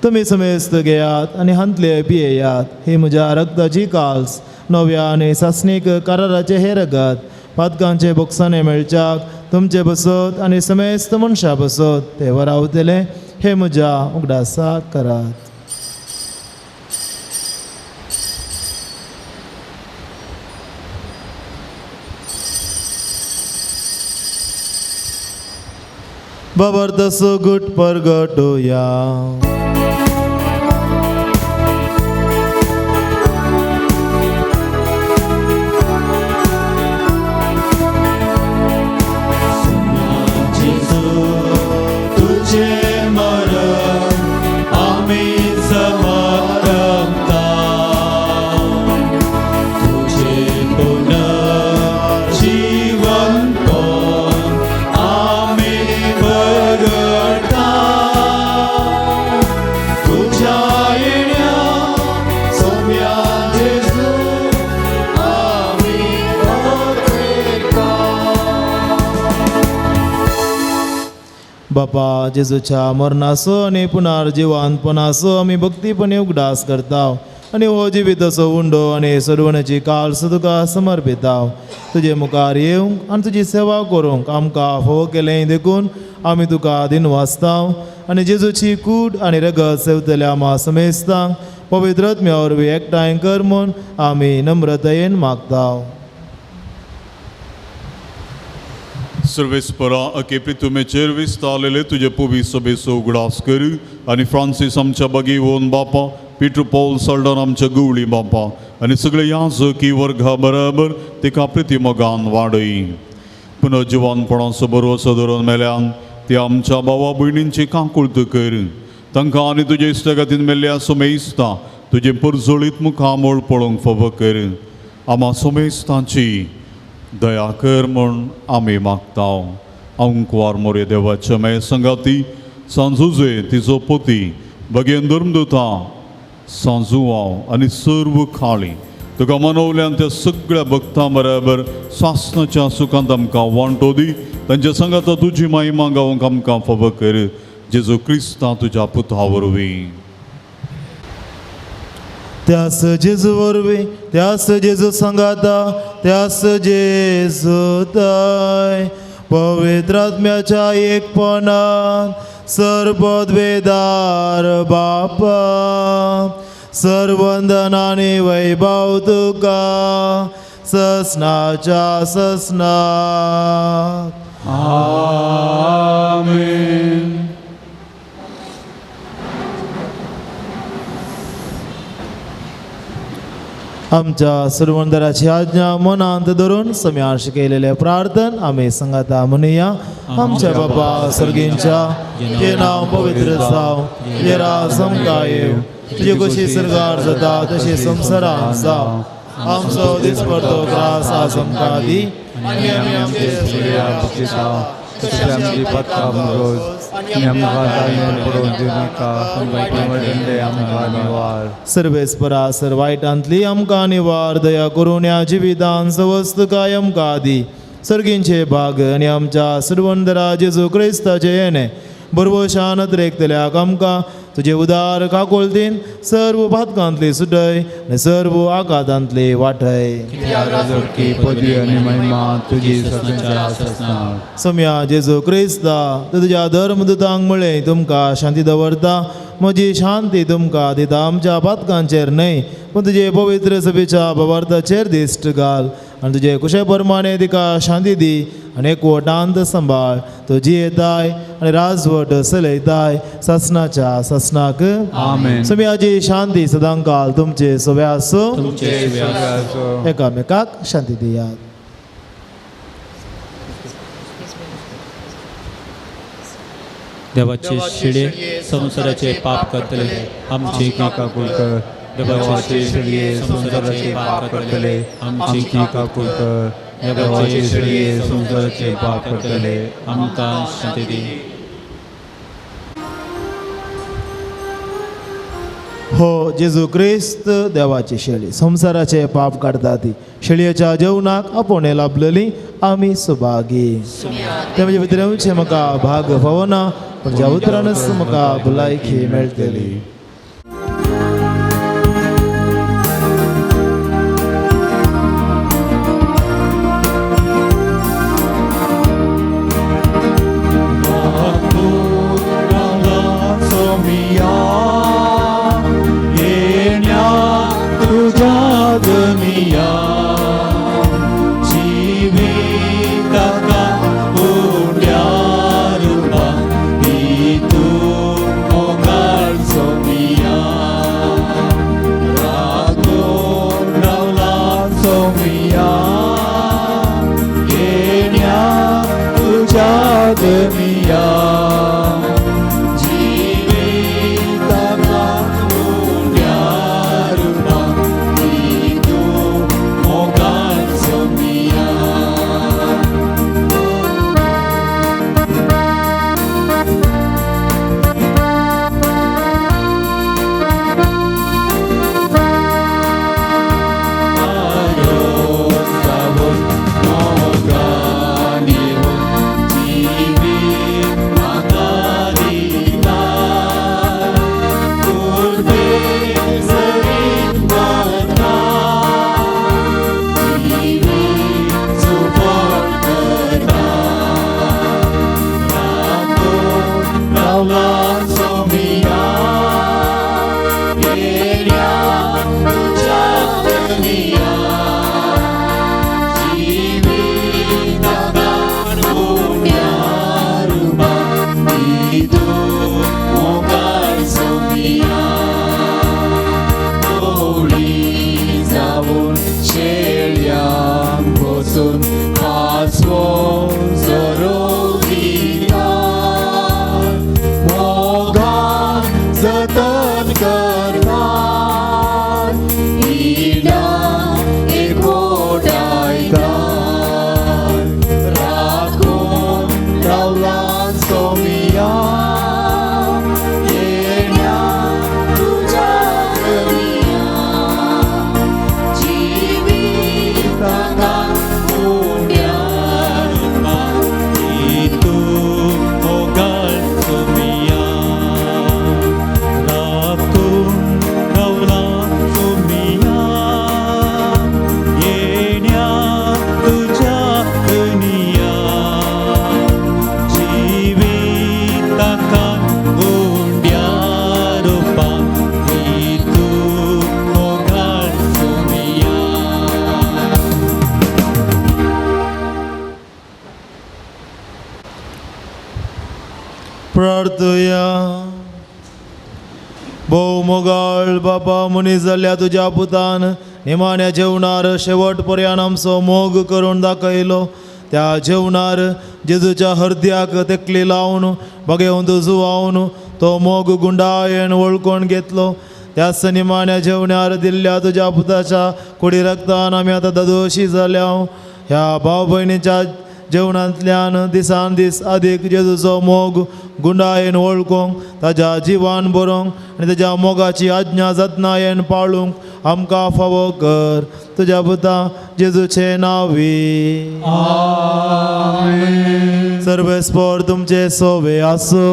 तुमी समेस्त घेयात आनी हांतले पियेयात, ही म्हज्या रक्ताची काल्स, नव्या आनी सासणीक कराराचे हे रगत, पातकांचे बोक्साने मेळच्याक तुमचे बसत आनी समेस्त मनशां बसत ते वरावतले, हे म्हज्या उगडासाक करात. बाबर तसो गुट परगटोया. बापा जेजूच्या मरणाचो आनी पुनर्जिवानपणाचो आमी भक्तीपणे उगडास करता आनी हो जिविताचो उंडो आनी सडवण्याची काल्स तुका समर्पिता. तुजे मुखार येवंक आनी तुजी सेवा करूंक आमकां फोव केलें देखून आमी तुका दिन वाचता आनी जेजूची कूड आनी रगत सेवतल्या आमा समेस्तांक पवित्र आत्म्या वरवीं एकठांय कर म्हूण आमी नम्रतायेन मागता. सर्वेस्परा अकेपी तुमे चेरवीस तालेले तुझे पुवी सभेचो उगडास कर आनी फ्रांसीस आमच्या बागी वोन बापा, पीटर पॉल सल्डन आमच्या गुवळी बापा आनी सगळे याजकी वर्गा बराबर तिका प्रतिमगान वाडय. पुनर्जिवानपणाचो बरो सदरून मेल्यान ते आमच्या भावा भयणींची काकुळत कर. तांकां आनी तुजे इश्टगातीन मेल्ल्या सोमेस्ता तुजे परजोळीत मुखामोळ पळोवंक फाव कर. आमा सोमेस्तांची दया कर म्हूण आमी मागता. अंकवार मोरे देवाच्या मे संगाती सांजुजे तिचो पोती भगेन धर्मदूता सांजुवांव आनी सर्व खाळी तुका मनवल्यान त्या सगळ्या भक्तां बराबर सासणाच्या सुखांत आमकां वांटो दी. तांच्या संगाता तुजी महिमा गावंक आमकां फाव कर. जेजू क्रिस्ता तुज्या पुता वरवीं. त्यास जेजू वरवीं, त्यास जेजू सांगाता, त्यास जेजू ताय पवित्र आत्म्याच्या एकपणान सर्वोद्वेदार बापा सर्वंदन आनी वैभव तुका ससनाच्या ससनाक. आमेन. आमच्या सुरवंदराची आज्ञा मनांत धरून सम्याश केलेले प्रार्थन आम्ही संगाता म्हणूया. आमच्या बापा सर्गींच्या जे नाव पवित्र जाव, जे राज समका येव, तुझे कशी सरकार जाता तशी संसारांत जाव. आमचो दिसपडतो त्रास आज आमकां दी, आनी आमी आमचे शिक्षा तशें आमची पत्ता रोज आनी आमकां ताळमेळ पडोवन दिवं नाका, पूण वायटांतले आमकां निवार. सर्वेस्परा सर वायटांतली आमकां निवार. दया करून ह्या जिवितांत सवस्त काय आमकां दी. सर्गींचे भाग आनी आमच्या सुरवंदरा जेजू क्रिस्ताचे येणे बरवशान रेखतल्याक आमकां तुजे उदार काकोलतीन सर्व पातकांतली सुटय आनी सर्व आघातांतली वाटय. जोडकी पदवी आनी महिमा तुजी सदांच्या आसनार. सम्या जेजू क्रिस्ता तुज्या धर्मदुतांक म्हळें तुमकां शांती दवरता. म्हजी शांती तुमकां दिता. आमच्या पातकांचेर न्हय पूण तुजे पवित्र सभेच्या भवार्थाचेर दिश्ट घाल आनी तुजे कुशे प्रमाणे तिका शांती दी आनी एकवटांत सांबाळ. तो जियेताय आनी राजवट चलयताय ससनाच्या ससनाक. आमेन. सम्याची शांती सदां काल तुमचे सवे आसूं. एकामेकाक शांती दियात. देवाचे शिडे संसाराचे पाप करतले आमची काकूळ कर. देवाचे शिडये संसाराचे पाप करतले आमची काकूळ कर. देवाचे शिडये संसाराचे पाप करतले आमकां शांती दी. हो जेजू क्रिस्त देवाची शेळी संसाराचे पाप काढता ती शेळयेच्या जेवणाक आपोणे लाभलेली आमी सुभागी. ते म्हणजे भितरचे म्हाका भाग फावना पण ज्या उतरानच म्हाका भलायकी मेळटली. Somi प्रार्थया. भोव मोगाळ बापा मनीस जाल्ल्या तुज्या पुतान निमाण्या जेवणार शेवट पर्यंत आमचो मोग करून दाखयलो. त्या जेवणार जेजूच्या हृदयाक तेकली लावन बगेवन जुवावन तो मोग गुंडायेन वळखून घेतलो. त्याच निमाण्या जेवणार दिल्ल्या तुज्या पुताच्या कुडी रक्तान आमी आतां दोशी जाल्या. ह्या भाव भयणीच्या जेवणांतल्यान दिसान दीस अदीक जेजूचो मोग गुंडायेन वळखूंक ताच्या जिवान बरोवंक आनी ताच्या मोगाची आज्ञा जतनायेन पाळूंक आमकां फावो कर. तुज्या पुता जेजूचे नांवी. सर्वेस्पर तुमचे सोवे आसो.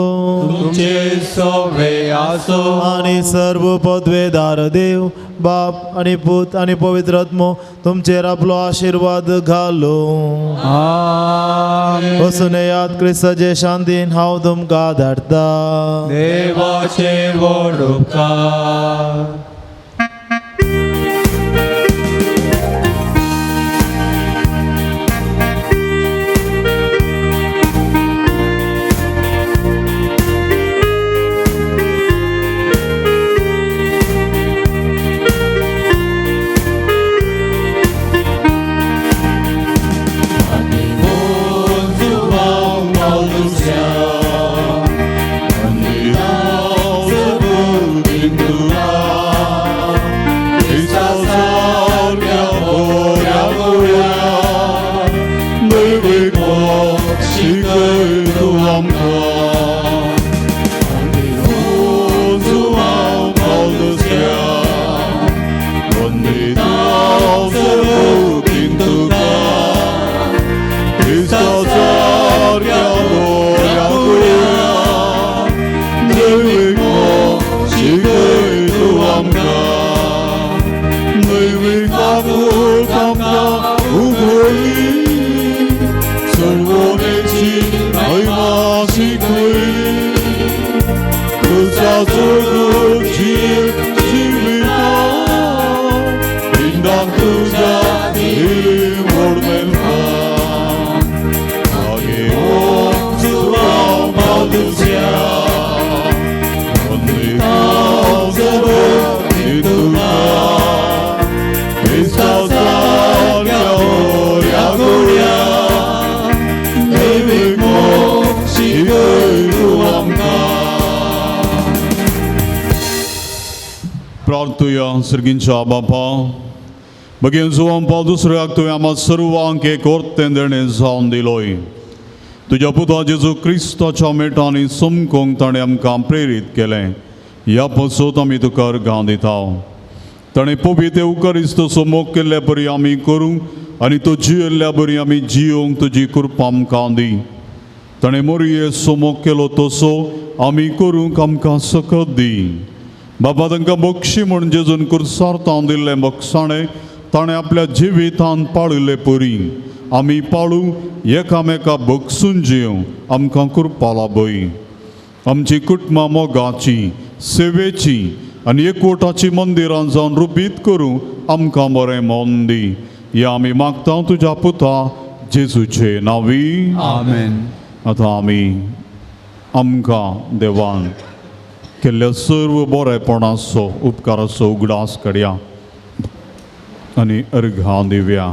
तुमचे सोवे आसो. आणि सर्व पदवेदार देव बाप आणि पूत आणि पवित्र आत्मो तुमचेर आपलो आशीर्वाद घालो. आमेन. वचून येयात क्रिस्ताचे शांतीन हांव तुमकां धाडटा. देवाचे व्हड उपकार. प्रार्थुया सर्गींच्या बापा बगेन जुवान पाल दुसऱ्याक तुवें आम्हा सर्वांक एक वर्तें देणें जावन दिलोय. तुज्या पुता जेजू क्रिस्ताच्या मेटांनी समकोंक ताणें आमकां प्रेरीत केलें. ह्या पसत आमी तुका अर्घां दिता. ताणें पवित्र उकारिस्त मोग केल्ल्या परी आमी करूं आनी तो जियेल्ल्या बरी आमी जियोंक तुजी कृपा आमकां दी. ताणें मोरये मोग केलो तसो आमी करूंक आमकां सकत दी. बाबा तांकां बक्षी म्हण जेजून कुर्सार्थां दिल्लें बक्षाणें ताणें आपल्या जिवितांत पाळिल्ले परी आमी पाळू एकामेका बक्षून जियोंक आमकां कृपा लाभय. आमची कुटुंबां मोगाची सेवेची आनी एकवटाची मंदिरां जावन रुपीत करूं आमकां बरें मोन दी. हें आमी मागता तुज्या पुता जेजूचे नांवी. आमेन. आतां आमी आमकां देवान केल्ल्या सर्व बरेपणाचो उपकाराचो उगडास काडया आनी अर्घां दिवया.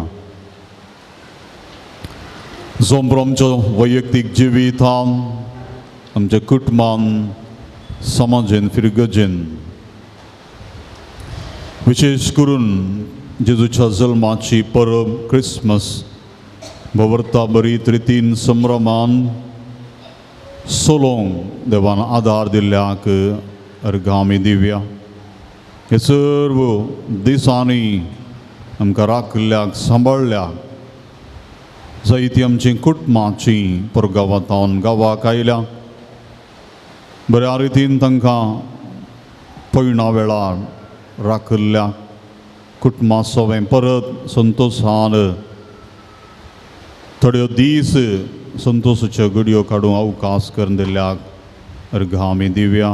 जो आमच्या वैयक्तीक जिवितांत आमच्या कुटुंबांत समाजेन फिरगजेन विशेष करून जेजूच्या जल्माची परब क्रिसमस भवर्ता बरीत रितीन संभ्रमान सोलोंक देवान आदार दिल्ल्याक अर्घां आमी दिवया. हे सर्व दिसांनी आमकां राखल्याक सांबाळल्याक जायतीं आमची कुटुंबांची परगांवांतावन गांवाक आयल्या. बऱ्या रितीन तांकां पयणा वेळार राखल्याक कुटुंबां सवें परत संतोशान थोड्यो दीस संतोशाच्यो घडयो काडूंक अवकाश करून दिल्ल्याक अर्घां आमी दिवया.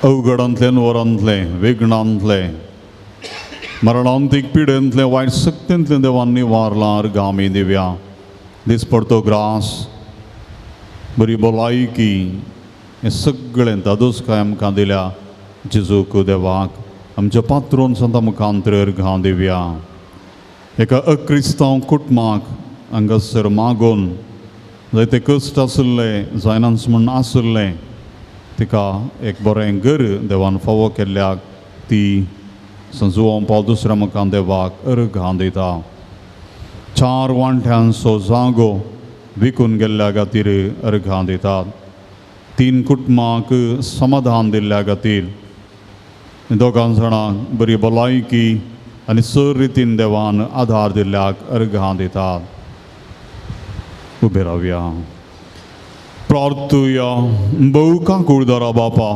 अवघडांतले वरांतले विघ्नांतले मरणांतीक पिडेंतले वायट सक्तींतले देवान निवारला अर्गामी दिव्या दिसपडतो ग्रास बरी भलायकी हें सगळें दादोसकाय आमकां दिल्या जेजूक देवाक आमच्या पात्रोन संत मुखांतर अर्गां दिव्या एका अक्रिस्तांव कुटुंबाक हांगासर मागून जायते कश्ट आसले जायनास म्हूण आसले तिका एक बरें घर देवान फावो केल्ल्याक ती संजुवान पावल दुसऱ्या मुखान देवाक अर्गां दिता 4 वांट्यांचो जागो विकून गेल्ल्या खातीर अर्गां दितात 3 कुटुंबांक समाधान दिल्ल्या खातीर दोगां जाणांक बरी भलायकी आनी सर रितीन देवान आधार दिल्ल्याक अर्गां दितात उबे रावया प्रार्थुया बहुका कुळदारा बापा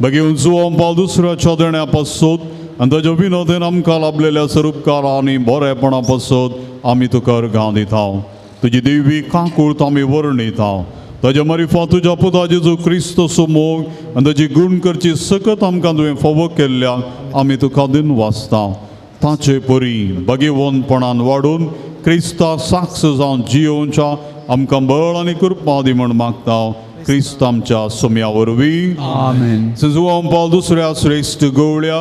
बेगीन जुवान पावल दुसऱ्याच्या देण्या पासत आनी ताच्या विनोदेन आमकां लाभलेल्या सरूपकारांनी बरेपणा पासत आमी तुका अर्गां दिता तुजी देवी काकूळत आमी वर्णिता ताच्या मारिफा तुज्या पुता जेजू क्रिस्त मोग आनी ताची गुण करची सकत आमकां तुवें फावो केल्ल्याक आमी तुका दिन वाचता ताचे परी बगेवनपणान वाडून क्रिस्ताक साक्ष जावन जियोवच्या आमकां बळ आनी कृपा दी म्हूण मागता क्रिस्त आमच्या सोम्या वरवीं आमेन. जुवान पावल दुसऱ्या श्रेष्ठ गवळ्या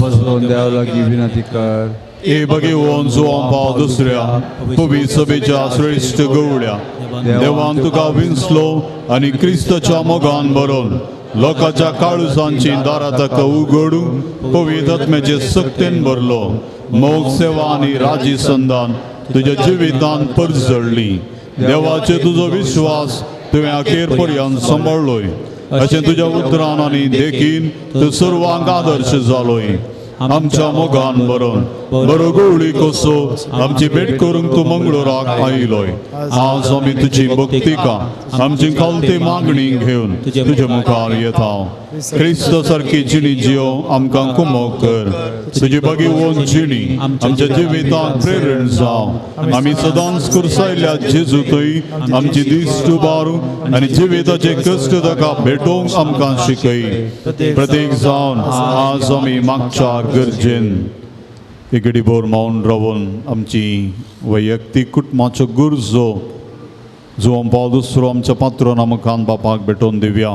बसवून देवा लागीं विनंती कर. ए बगेवोन जुवान पावल दुसऱ्या पवित्र सभेच्या श्रेष्ठ गवळ्या देवान तुका विंचलो आनी क्रिस्ताच्या मोगान भरून लोकांच्या काळजांची दारां ताका उगडून पवित्र आत्म्याचे सक्तीन भरलो मोग सेवा आनी राजी संदान तुज्या जिवितान परजळ्ळी देवाचे तुजो विश्वास तुवें अखेर पर्यंत सांबाळलोय अशें तुज्या उतरान आनी देखीन तूं सर्वांक आदर्श जालोय आमच्या मोगान भरून बरो गवळी कसो आमची भेट करूंक तूं मंगळुराक आयलोय आज आमी तुजी भक्तिका आमची खालती मागणी घेवन तुज्या मुखार येता क्रिस्त सारकी जिणी जियो आमकां कुमोग कर तुजी बगेवोन जिणी आमच्या जिविताक प्रेरण जाव आमी सदांच कुरसायल्या जेजूतय आमची दिश्ट उबारू आनी जिविताचे कश्ट ताका भेटोवंक आमकां शिकय प्रत्येक जावन आज आमी मागच्या गरजेन एक घडीभर मौन रावन आमची वैयक्तीक कुटुंबाच्यो गरजो जुवान पावल दुसरो आमच्या पात्रोन मुखान बापाक भेटोवन दिवया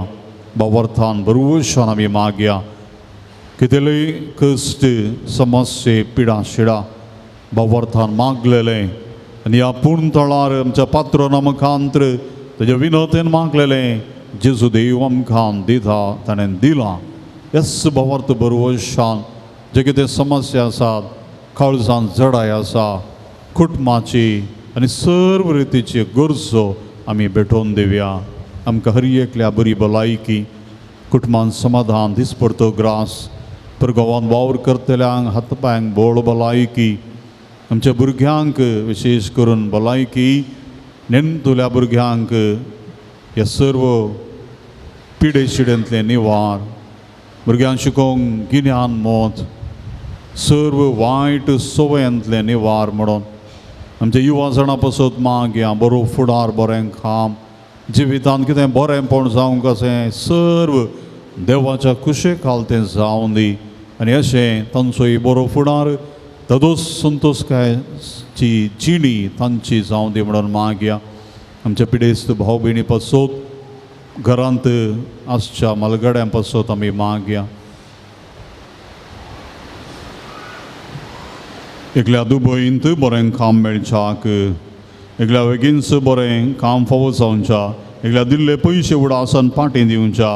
बावर्थान बरोवशान आमी मागया कितेंय कश्ट समस्ये पिडा शिडा बावर्थान मागलेले आनी ह्या पूर्ण तळार आमच्या पात्रोन मुखांतर तेज्या विनोदेन मागलेले जेजू देव आमकां दिता ताणें दिलां यस बावर्थ बरोवशान जे कितें समस्या आसात काळजांत जडाय आसा कुटुंबाची आनी सर्व रितीची गरजो आमी भेटोवन दिवया आमकां हर एकल्या बरी भलायकी कुटुंबान समाधान दिसपडतो ग्रास परगांवान वावर करतल्यांक हातपांयांक बोळ भलायकी आमच्या भुरग्यांक विशेश करून भलायकी नेणतुल्या भुरग्यांक हे सर्व पिडे शिडेंतले निवार भुरग्यांक शिकोवंक गिन्यान मोत सर्व वायट सवयांतले निवार म्हणून आमच्या युवा जाणां पासत मागया बरो फुडार बरें काम जिवितांत कितें बरेंपण जावंक अशें सर्व देवाच्या कुशे खालतें जावं दी आनी अशें तांचोय बरो फुडार तदोस संतोषकायची जिणी तांची जावं दी म्हणून मागया आमच्या पिडेस्त भाव भयणी पासत घरांत आसच्या मलगड्यां पासत आमी मागया एकल्या दुबईंत बरें काम मेळच्याक एकल्या बेगीनच बरें काम फावो जावच्या एकल्या दिल्ले पयशे उडासन पाटी दिवच्या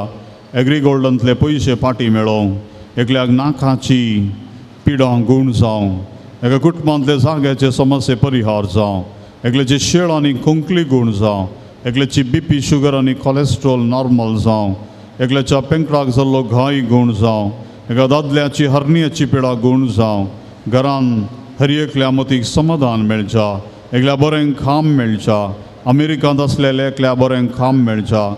एग्रीगोल्डांतले पयशे पाटी मेळोवंक एकल्याक नाकाची पिडां गूण जावं एका कुटुंबांतले जाग्याचे समस्ये परिहार जावं एकल्याची शेळ आनी कोंकली गूण जावं एकल्याची BP शुगर आनी कोलेस्ट्रॉल नॉर्मल जावं एकल्याच्या पेंकडाक जाल्लो घाय गूण जावं एका दादल्याची हर्नियाची पिडा गूण जावं घरान हर एकल्या मतीक समाधान मेळच्या एकल्या बरें काम मेळच्या अमेरिकांत आसलेल्या एकल्या बरें काम मेळच्या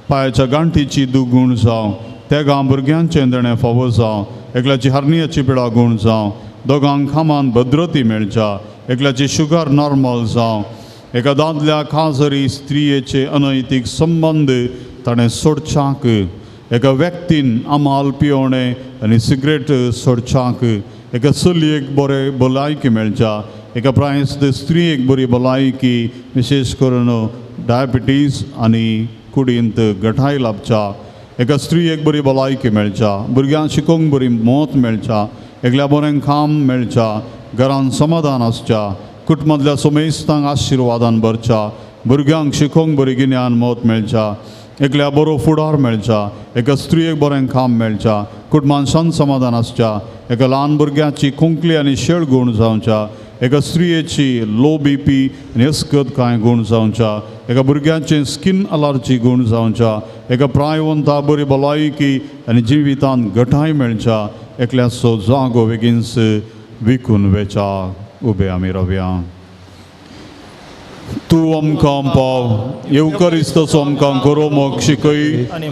पांयाच्या गांठीची दुगूण जावं त्या भुरग्यांचें देणें फावो जावं एकल्याची हर्नियाची पिडा गूण जावं दोगांक कामान भद्रती मेळच्या एकल्याची शुगर नॉर्मल जावं एका दादल्या खाजरी स्त्रियेचे अनैतीक संबंध ताणें सोडच्याक एका व्यक्तीन आमाल पिवणें आनी सिगरेट सोडच्याक एका चलयेक बरें भलायकी मेळच्या, एका प्रायस्थ स्त्रीक बरी भलायकी, विशेष करून डायबिटीज आनी कुडींत गठाय लाभच्या, एका स्त्रीक बरी भलायकी मेळच्या, भुरग्यांक शिकोवंक बरी मोत मेळच्या, एकल्या बरें काम मेळच्या, घरान समाधान आसच्या, कुटुंबांतल्या समेस्तांक आशिर्वादान भरच्या, भुरग्यांक शिकोवंक बरी गिन्यान मोत मेळच्या, एकल्या बरो फुडार मेळच्या, एका स्त्रीक बरें काम मेळच्या, कुटुंबान शांत समाधान आसच्या, एका ल्हान भुरग्याची कुंकली आनी शेळ गूण जावच्या, एका स्त्रियेची लो BP आनी अस्कत कांय गूण जावच्या, एका भुरग्याचे स्किन अलर्जी गूण जावच्या, एका प्रायवंता बरी भलायकी आनी जिवितांत घटाय मेळच्या, एकल्याचो जागो बेगीनच विकून वेचा. उबे आमी रावया. तूं आमकां पाव येवकारिस्तचो आमकां गरोवंक शिकय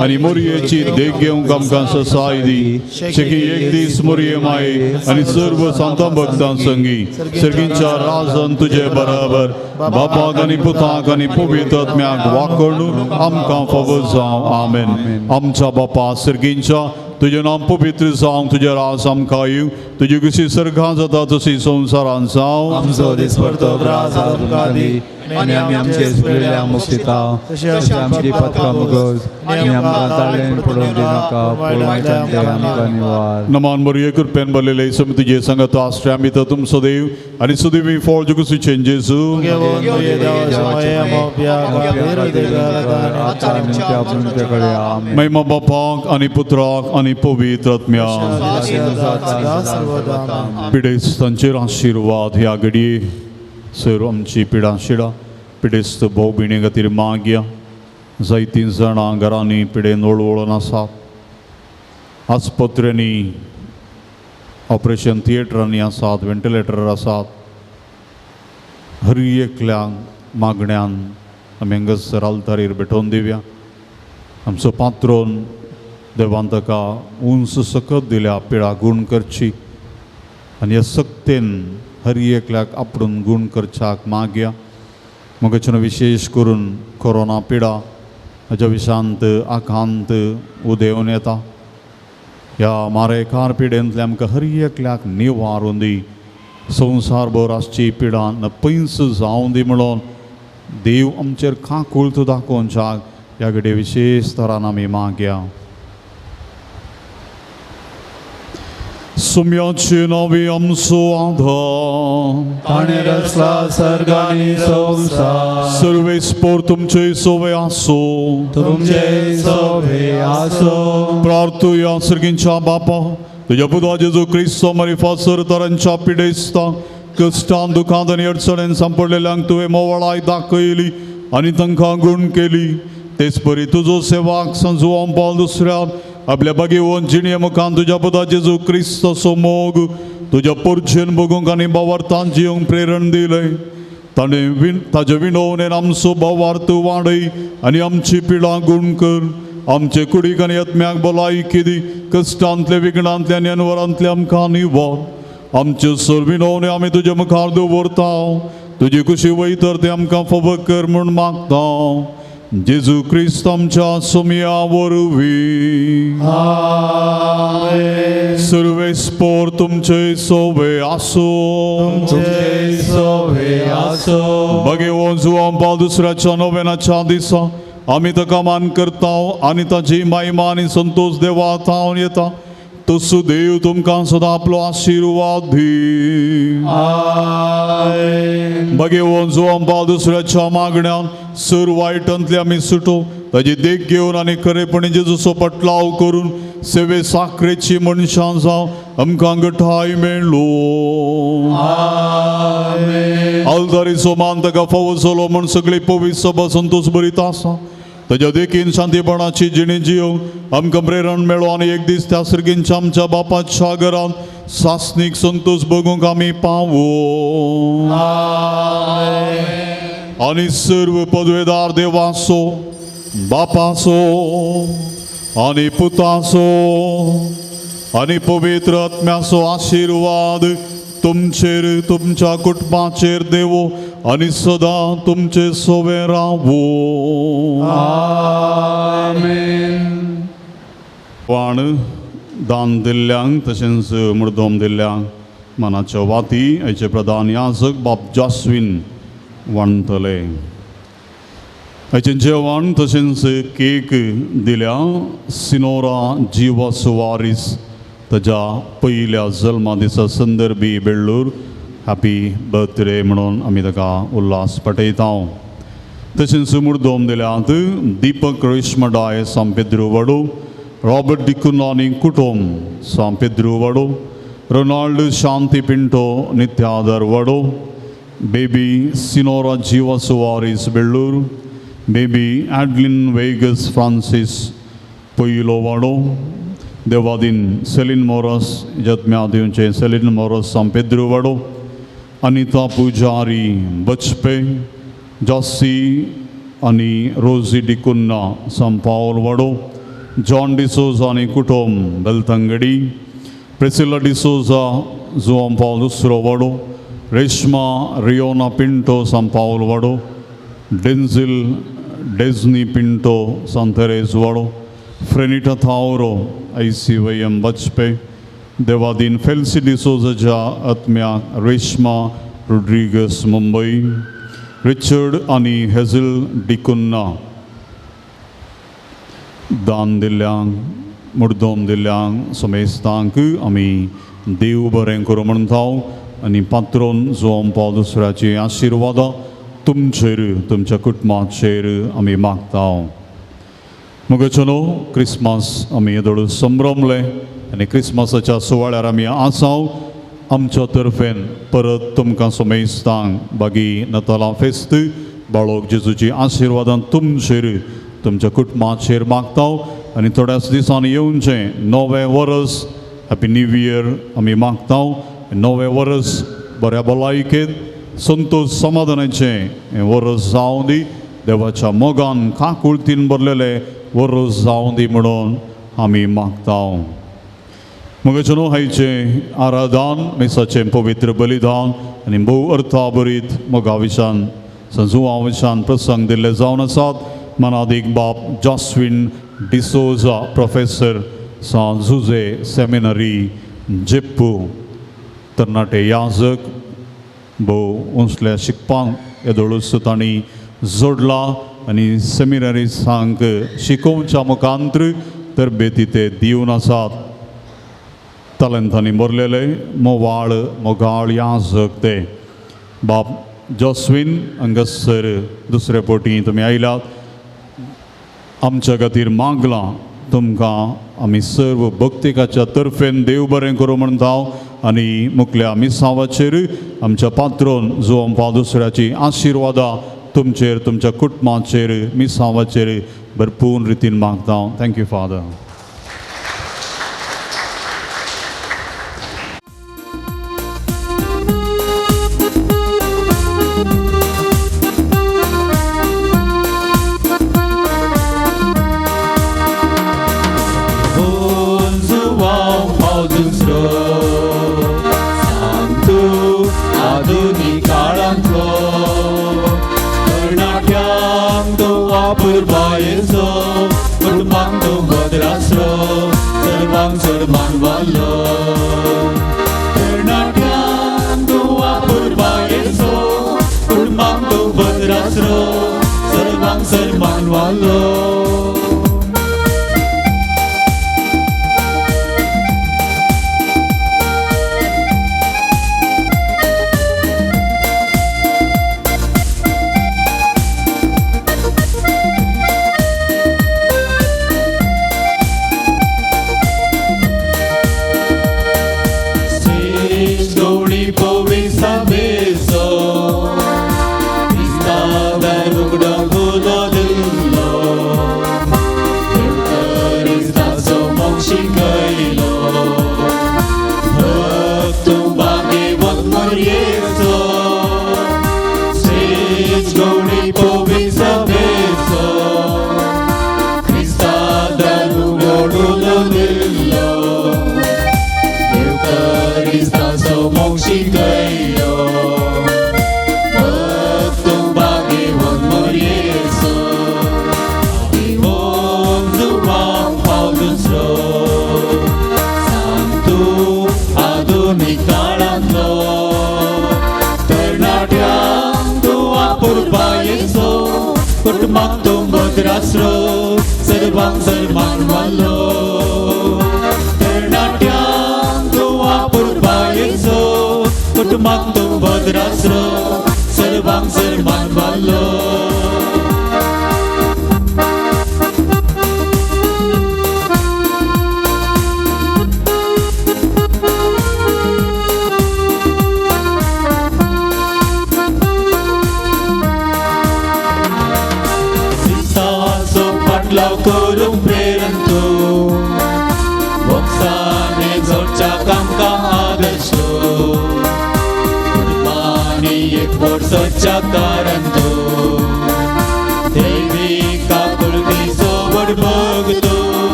आनी मोरयेची देख घेवंक आमकां ससाय दी. शेकी एक दीस मोरये माये आनी सर्व सांतां भक्तां संगी सर्गींच्या राजन तुजे बराबर बापाक आनी पुताक आनी पवित्र आत्म्याक वाकण आमकां फावो जावं. आमेन. आमच्या बापा सर्गींच्या तुजें नांव पवित्र जावं, तुजें राज आमकां येवं, तुजी कशी सर्गां जाता तशी संवसारांत जावं. आमचो दिसभरतो ग्रास आमकां दी आनी आमी आमचे सुकलेल्यांक मुक्तिता, तशें आमची पथकां मुगोज आनी आमकां ताळेन पडूंक दिनाका, पूण वायटांतल्यान ते आमकां निवार. नमान बरे कृपेन भरलेले सम तुजे संगत आश्रय आमी तर तुमचो देव आनी सुदैवी फळ जुगुसूचे जेजू. महिमा बापाक आनी पुत्राक आनी पवित्र आत्म्याक. पिडेस्तांचेर आशिर्वाद ह्या घडये सर आमची पिडा शिडा पिडेस्त भोव भयणी खातीर मागया. जायतीं जाणां घरांनी पिडेन ओळवळून आसात, आस्पत्र्यांनी ऑपरेशन थिएटरांनी आसात, वेंटिलेटर आसात. हर एकल्याक मागण्यान आमी हांगासर आल्तारीर भेटोवन दिवया. आमचो पात्रोन देवान ताका उंच सकत दिल्या पिडा गूण करची आनी ह्या सक्तेन हर एकल्याक आपणून गूण करच्याक मागया. मगच्यान विशेष करून कोरोना पिडा हाच्या विशांत आकांत उदेंवन येता. ह्या मारेकार पिडेंतल्या आमकां हर एकल्याक निवारून दी. संवसारभर आसची पिडा न पयस जावं दी म्हणून देव आमचेर खांकुळत दाखोवच्याक ह्या घडये विशेष तरान आमी मागया. सुम्याचे नावे आमचो आधार, ताणें रचला सर्गानी संवसार, सर्वेस्पोर तुमचे सोवे आसो, तुमचे सोबे आसो. प्रार्थुया सर्गींच्या बापा, तुझ्या पुता जेजू क्रिस्तो मरी फासर तरांच्या पिडेस्ता कश्टान दुखांत आनी अडचणेन सांपडलेल्यांक तुवें मोवळाय दाखयली आनी तांकां गूण केली. तेच परी तुजो सेवाक संजोवम पावल दुसऱ्याक आपल्या बागेवन जिणे मुखान तुझ्या पुता जेजू क्रिस्ताचो मोग तुझ्या परचेन बगूंक आनी भावार्थान जियोंक प्रेरण दिलें. ताणें ताजे विणवणेन आमचो भावार्थ वाडय आनी आमची पिडा गूण कर. आमचे कुडीक आनी आत्म्याक भलायकी दी. कश्टांतले विघ्नांतले आनी अनवरांतले आमकां निवार. आमचे सर विणवणे आमी तुजे मुखार दवरता. तुजी कुशी वयतर ते आमकां फावो कर म्हूण मागता. जेजू क्रिस्त आमच्या सोम्या वरवीं. सर्वेस्पोर तुमचे सोवे आसो, तुमचे सोबे आसो. भगेवन जुवां पाव दुसऱ्याच्या नोवेनाच्या दिसा आमी ताका मान करता आनी ताची महिमा आनी संतोष देवा थावन येता. तसो देव तुमकां सदां आपलो आशिर्वाद दी. भगेवन जुवां पाव दुसऱ्याच्या मागण्यान सर वायटांतले आमी सुटो. ताजी देख घेवन आनी खरेपणी जेजूचो पटलाव करून सेवे साखरेची मनशां जावं आमकां घटाय मेळ्ळो. आलदारीचो मान ताका फावो जालो म्हण सगळी पवित्र सभा संतोष भरीत आसा. ताच्या देखीन शांतीपणाची जिणी जियोंक आमकां प्रेरण मेळो आनी एक दीस त्या सर्गींच्या आमच्या बापाच्या घरांत सासणीक संतोष बगूंक आमी पावो. आनी सर्व पदवेदार देवाचो, बापाचो आनी पुताचो आनी पवित्र आत्म्याचो आशिर्वाद तुमचेर तुमच्या कुटुंबाचेर देवो आनी सदां तुमचे सोबे रावो. आमेन. पण दान दिल्ल्यांक तशेंच मुर्दोम दिल्ल्यांक मानाच्या वाती हेचे प्रधान याजक बाब जास्विन वांटतले. हेचें जेवण तशेंच केक दिल्या सिनोरा जिवा सुवारीस ताच्या पयल्या जल्मा दिसा संदर्भी बेळ्ळूर हॅपी बर्थडे म्हणून आमी ताका उल्हास पटयता. तशेंच मुर्दोम दिल्यात दीपक रेशमडाय सांपेद्रू वडो, रॉबर्ट डिकुनानी कुटुंब सांपेद्रू वडो, रोनाल्ड शांती पिंटो नित्यादर वडो, बेबी सिनोरा जिवा सुवारीस बेळ्ळूर, बेबी ॲडलिन वेगस फ्रांसीस पयलो वाडो, देवादीन सेलिन मोरस जत्म्या दिवचे सेलिन मोरस सांपेद्रू वाडो, अनिता पुजारी बचपे, जॉसी आनी रोजी डिकुन्ना सांपावल वाडो, जॉन डिसोजा आनी कुटुंब बेलतंगडी, प्रिसिला डिसोजा जुआन पावल दुसरो वाडो, रेश्मा रियोना पिंटो सांपावल वाडो, डेन्झिल डेझनी पिंटो सांतेरेज वाडो, फ्रेनिटा थावरो ICYM बचपे, देवादीन फेल्सी डिसोजाच्या आत्म्या रेश्मा रोड्रिगस मुंबई, रिचर्ड आनी हेझल डिकुन्ना दान दिल्ल्यांक मुर्दोम दिल्ल्यांक समेस्तांक आमी देव बरें करूं म्हणटा आनी पात्रोन जुआन पावल दुसऱ्याची आशिर्वादां तुमचेर तुमच्या कुटुंबाचेर आमी मागता. मुगेचनो क्रिस्मस आमी येदोळ संभ्रमले आनी क्रिस्मसाच्या सुवाळ्यार आमी आसाव. आमच्या तर्फेन परत तुमकां समेस्तांक बागी नताला फेस्त बाळोक जेजूची आशिर्वादां तुमचेर तुमच्या कुटुंबाचेर मागता आनी थोड्याच दिसांनी येवचें नवें वर्स हॅपी न्यू इयर आमी मागता. नवें वर्स बऱ्या भलायकेंत संतोष समाधानाचें हें वर्स जावं दी, देवाच्या मोगान काकुळतीन भरलेलें वर्स जावं दी म्हणून आमी मागता. मुगेचनो आयचें आराधन मेसाचें पवित्र बलिदान आनी भोव अर्थाभरीत मोगाविशान संजुवाविशान प्रसंग दिल्ले जावन आसात. मनादीक बाब जॉस्विन डिसोजा प्रोफेसर सान झुजे सेमिनरी जेप्पू तरणाटे याजक भोव उंचल्या शिकपाक येदोळूच तांणी जोडला आनी सेमिनरीसांक शिकोवच्या मुखांतर तरबेती ते दिवन आसात. तालंतांनी भरलेले मोवाळ मोगाळ याजक ते बाब जॉस्विन हांगासर दुसरे पोटी तुमी आयल्यात. आमच्या खातीर मागलां तुमकां आमी सर्व भक्तिकाच्या तर्फेन देव बरें करूं म्हणटा आनी मुखल्या मिसांवाचेर आमच्या पात्रोन जुआन पावल दुसऱ्याची आशिर्वादां तुमचेर तुमच्या कुटुंबाचेर मिसांवाचेर भरपूर रितीन मागता. Thank you father. Por bairro, por mando, madras कुटुंबाक तूं भद्रासरो सर्वांक सन्मान वालो तरणाट्यांक तूं वापुरपा येसो कुटुंबाक तूं भद्रासरो सर्वांक सन्मान वालो Lau kurung prerantu Boksane zorcha kamka adarsu Kurmani ek borsocha karantu Devi ka kulti sobad bhagtu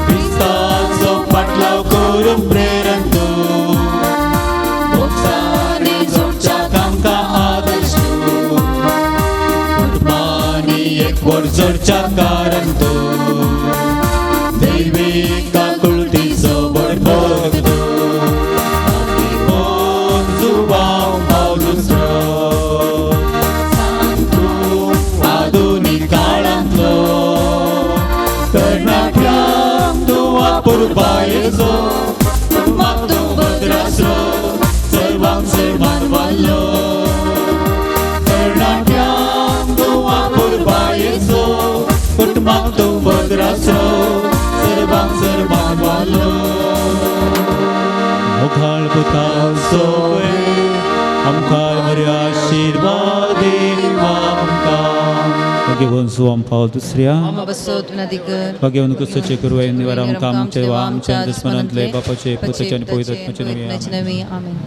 Kristan so patlau kurung prerantu Boksane zorcha kamka adarsu Borjorcha karanto Deivika kulti sobad bhagto Adibon zubao maulusro Santu adunik kalamlo Karnatyam dua purpayezo Makto badrasro Sarvang sarman vallo Yeso, kutumak tu badraso, servang serban walo. Mukhal putal soe, amkar maria आशीर्वादे amka. Pagyawan suam Paul dusria. Mama basot nadigır. Pagyawan kusache kurwain nivaram kam cevam chandasmanant le bapache putachen poidat machanami. Amen.